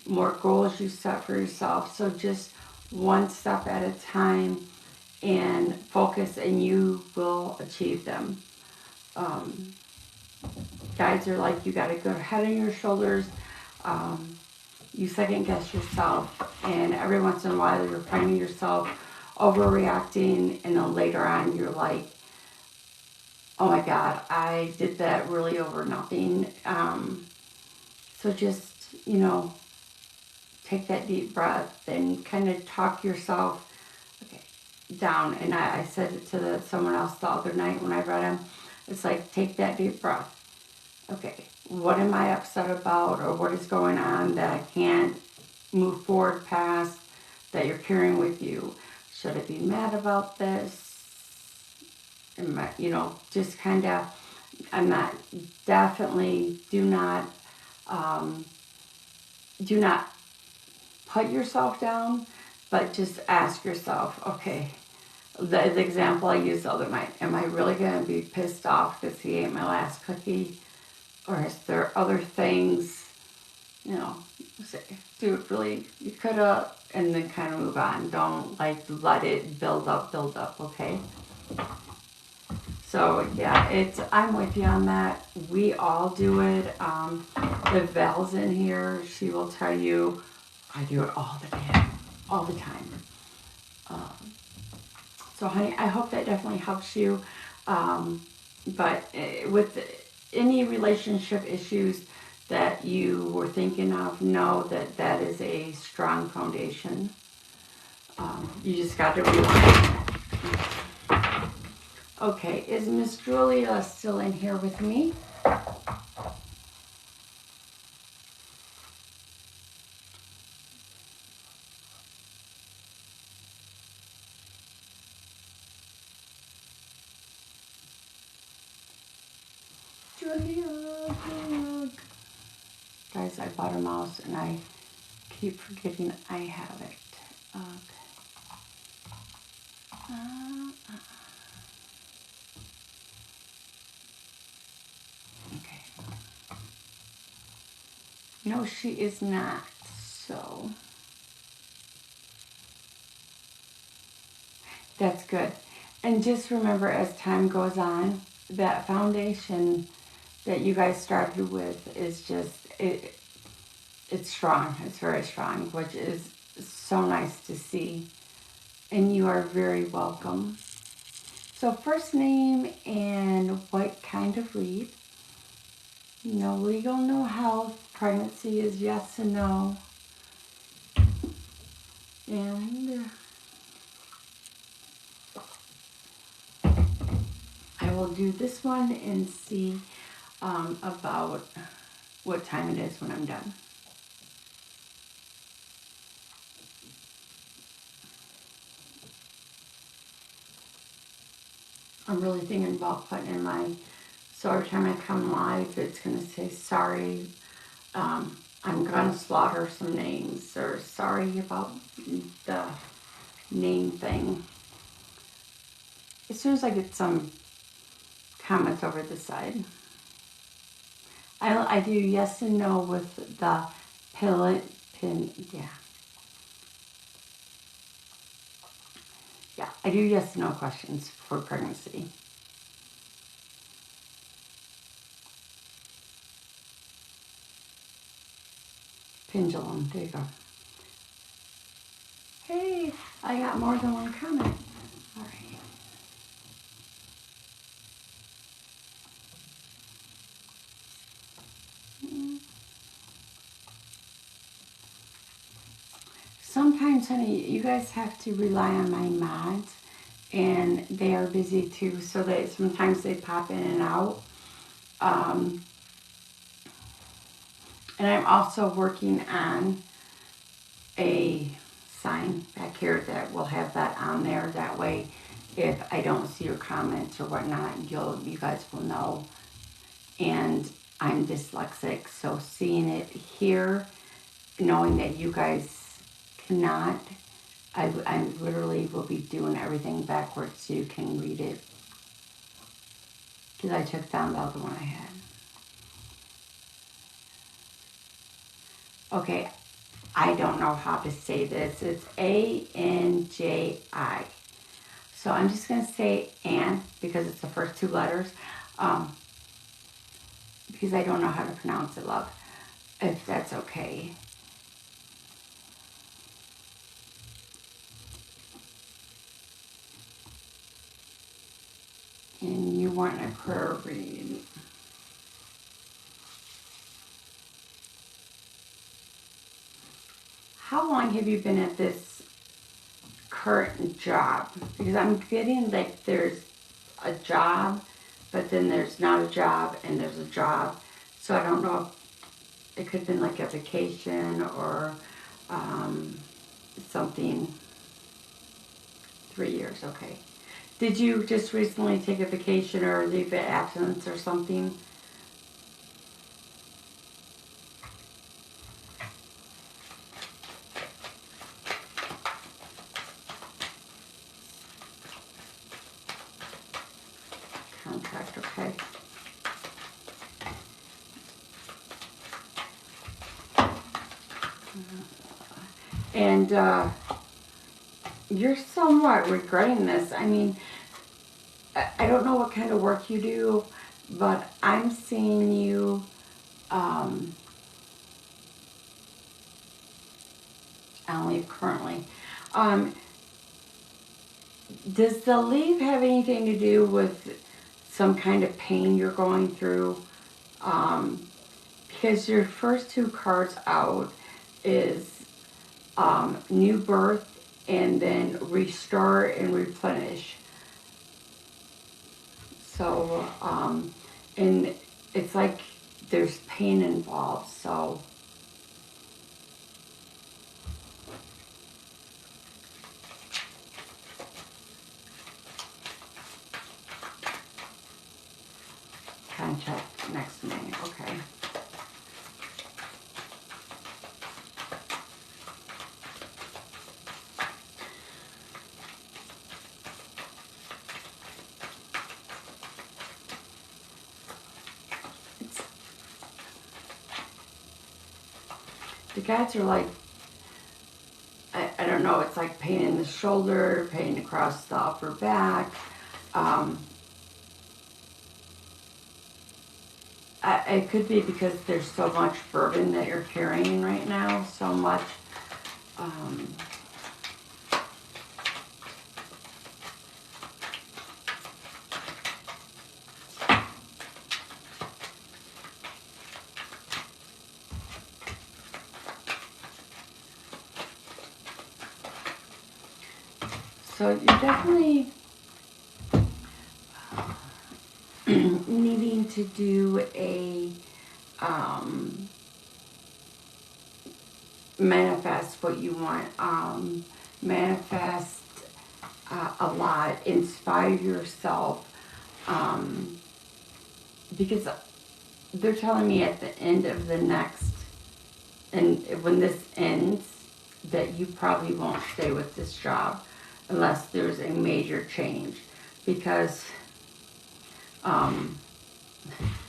more goals you set for yourself. So just one step at a time and focus, and you will achieve them. Guides are like, you got a good head on your shoulders. You second guess yourself, and every once in a while you're finding yourself overreacting, and then later on you're like, oh my God, I did that really over nothing. So just, take that deep breath and kind of talk yourself down. And I said it to someone else the other night when I read them. It's like, take that deep breath. Okay, what am I upset about, or what is going on that I can't move forward past, that you're carrying with you? Should I be mad about this? Am I, just kind of, I'm not, definitely do not put yourself down, but just ask yourself, okay, the example I used the other night, am I really going to be pissed off because he ate my last cookie? Or is there other things, say, dude, really, you could have, and then kind of move on. Don't, let it build up, okay? So, yeah, I'm with you on that. We all do it. If Val's in here, she will tell you, I do it all the time. So, honey, I hope that definitely helps you. But with any relationship issues that you were thinking of, know that that is a strong foundation. You just got to rely on it. Okay, is Miss Julia still in here with me? Julia. Guys, I bought a mouse and I keep forgetting I have it. Okay. Okay. No, she is not. So that's good. And just remember, as time goes on, that foundation that you guys started with is just it's strong. It's very strong, which is so nice to see. And you are very welcome. So first name and what kind of read? No legal, no health. Pregnancy is yes and no. And I will do this one and see about what time it is when I'm done. I'm really thinking about putting in my, so every time I come live, it's going to say, sorry, I'm going to slaughter some names, or sorry about the name thing. As soon as I get some comments over the side. I do yes and no with the pin, yeah. Yeah, I do yes and no questions for pregnancy. Pendulum, there you go. Hey, I got more than one comment. All right. Sometimes, honey, you guys have to rely on my mods, and they are busy too, so that sometimes they pop in and out. And I'm also working on a sign back here that will have that on there. That way, if I don't see your comments or whatnot, you guys will know. And I'm dyslexic, so seeing it here, knowing that you guys cannot, I literally will be doing everything backwards so you can read it. Because I took down the other one I had. Okay, I don't know how to say this. It's A-N-J-I. So I'm just going to say Ann because it's the first two letters. Because I don't know how to pronounce it, love. If that's okay. And you want a prayer read. How long have you been at this current job? Because I'm getting like there's a job, but then there's not a job and there's a job. So I don't know if it could have been like a vacation or something. 3 years, okay. Did you just recently take a vacation or leave of absence or something? Contract, okay. And you're somewhat regretting this. I mean, I don't know what kind of work you do, but I'm seeing you on leave currently. Does the leave have anything to do with some kind of pain you're going through. Because your first two cards out is new birth and then restart and replenish. So, and it's like there's pain involved, so. Contact next to me, okay. The guides are like, I don't know, it's like pain in the shoulder, pain across the upper back. It could be because there's so much burden that you're carrying right now, so much. So you're definitely needing to do a manifest what you want, manifest a lot, inspire yourself, because they're telling me at the end of the next, and when this ends, that you probably won't stay with this job unless there's a major change, because the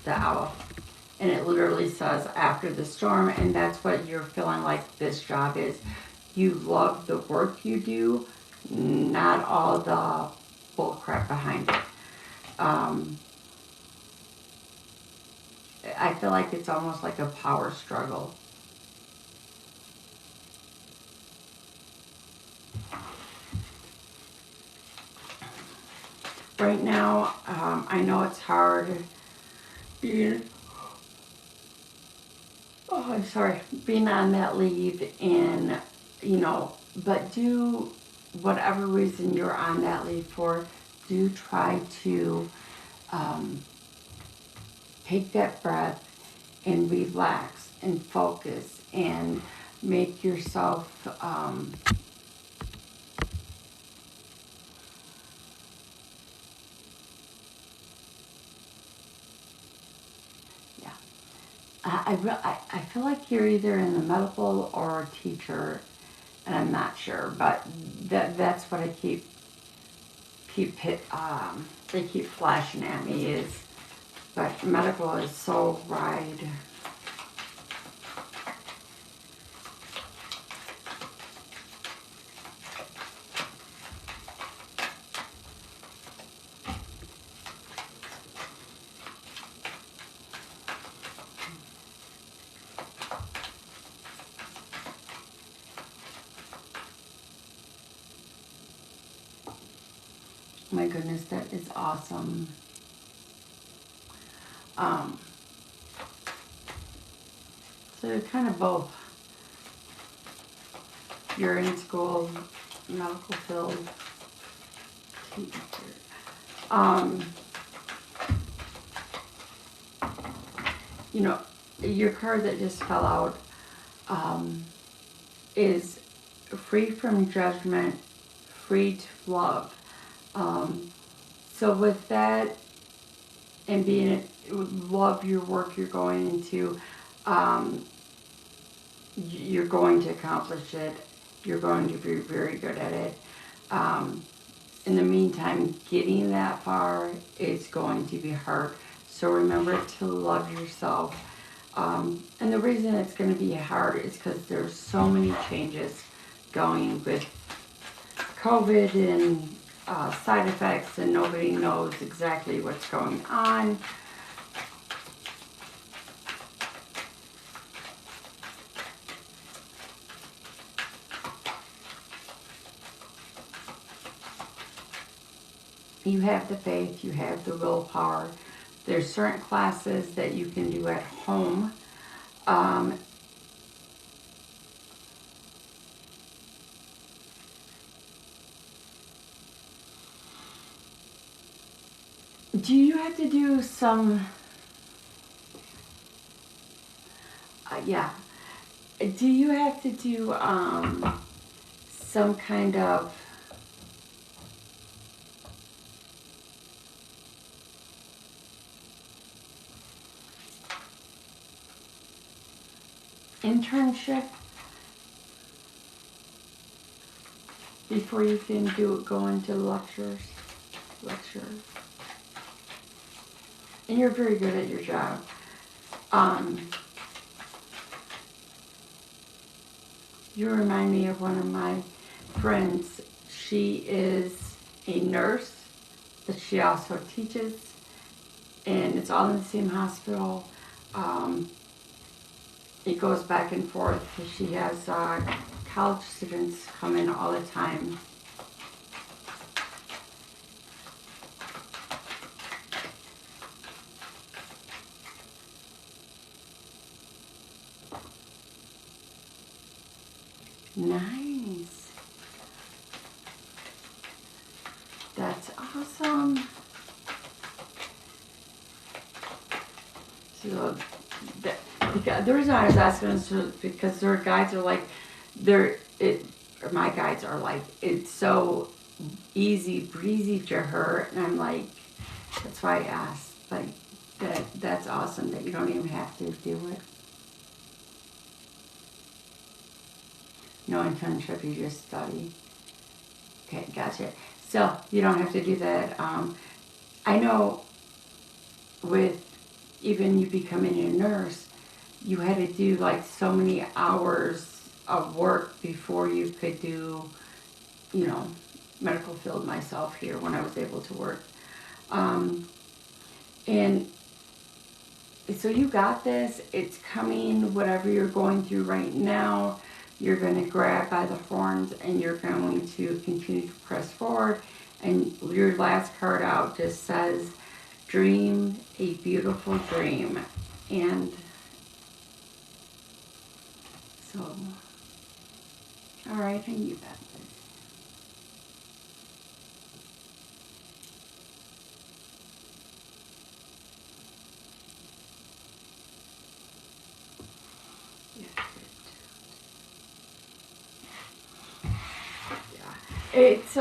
owl, and it literally says after the storm, and that's what you're feeling like this job is. You love the work you do, not all the bull crap behind it. I feel like it's almost like a power struggle. Right now, I know it's hard being, being on that leave, and, you know, but do whatever reason you're on that leave for, do try to take that breath and relax and focus and make yourself I feel like you're either in the medical or a teacher, and I'm not sure, but that's what I keep they keep flashing at me is, but medical is so wide. My goodness, that is awesome. So you're kind of both. You're in school, medical field, teacher. You know, your card that just fell out is free from judgment, free to love. So with that, and being love your work you're going into, you're going to accomplish it. You're going to be very good at it. In the meantime, getting that far is going to be hard. So remember to love yourself. And the reason it's going to be hard is because there's so many changes going with COVID and side effects, and nobody knows exactly what's going on. you have the faith, you have the willpower. There's certain classes that you can do at home. Um, do you have to do some, yeah, do you have to do some kind of internship before you can go into lecture? And you're very good at your job. You remind me of one of my friends. She is a nurse, but she also teaches, and it's all in the same hospital. It goes back and forth. She has college students come in all the time. Nice. That's awesome. So the reason I was asking is because their guides are like, my guides are like, it's so easy breezy to her, and I'm like, that's why I asked. Like that's awesome that you don't even have to do it. No internship, you just study. Okay, gotcha. So you don't have to do that. I know with even you becoming a nurse, you had to do like so many hours of work before you could do, medical field myself here when I was able to work. And so you got this. It's coming. Whatever you're going through right now, you're going to grab by the horns and you're going to continue to press forward. And your last card out just says, dream a beautiful dream. And so, all right, and you got this. Yeah. It's,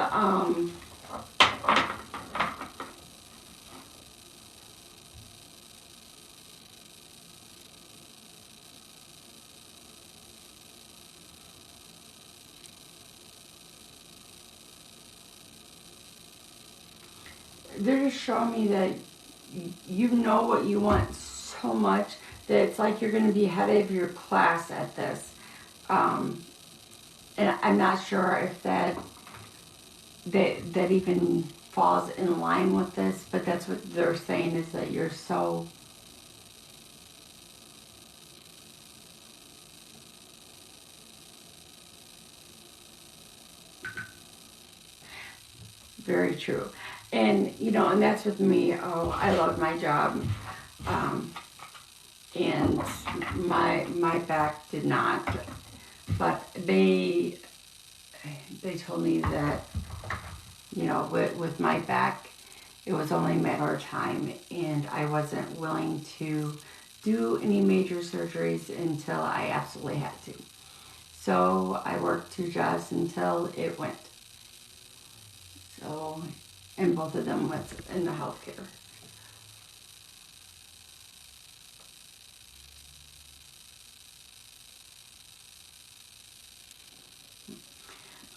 they're just showing me that you know what you want so much that it's like you're going to be ahead of your class at this. And I'm not sure if that even falls in line with this, but that's what they're saying, is that you're so very true. And and that's with me. Oh, I love my job. And my back did not, but they told me that with my back it was only a matter of time, and I wasn't willing to do any major surgeries until I absolutely had to. So I worked 2 jobs until it went. So, and both of them was in the healthcare.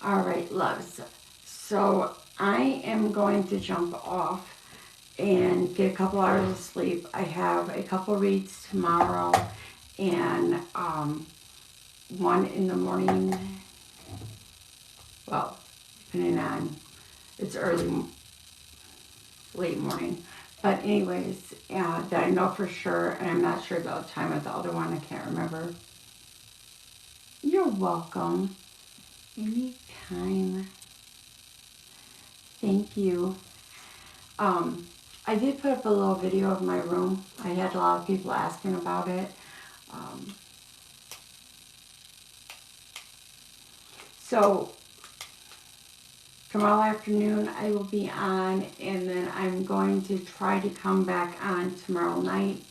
All right, loves. So I am going to jump off and get a couple hours of sleep. I have a couple reads tomorrow, and one in the morning. Well, depending on, it's late morning. But anyways, that I know for sure, and I'm not sure the time of the other one. I can't remember. You're welcome. Anytime. Thank you. I did put up a little video of my room. I had a lot of people asking about it. So tomorrow afternoon I will be on, and then I'm going to try to come back on tomorrow night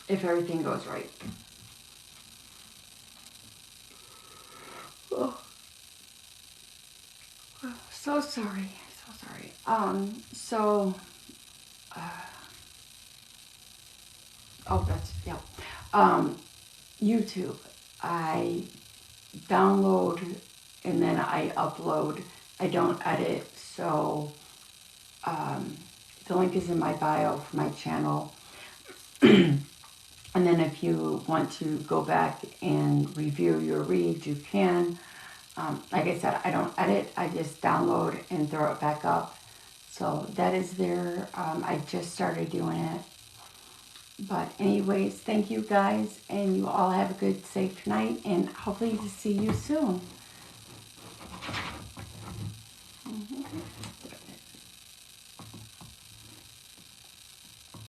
if everything goes right. Oh, so sorry, so sorry. Oh, that's, yeah. YouTube, I download and then I upload. I don't edit, so the link is in my bio for my channel. And then if you want to go back and review your reads, you can. Like I said, I don't edit, I just download and throw it back up. So that is there. I just started doing it. But anyways, thank you guys, and you all have a good, safe night, and hopefully to see you soon.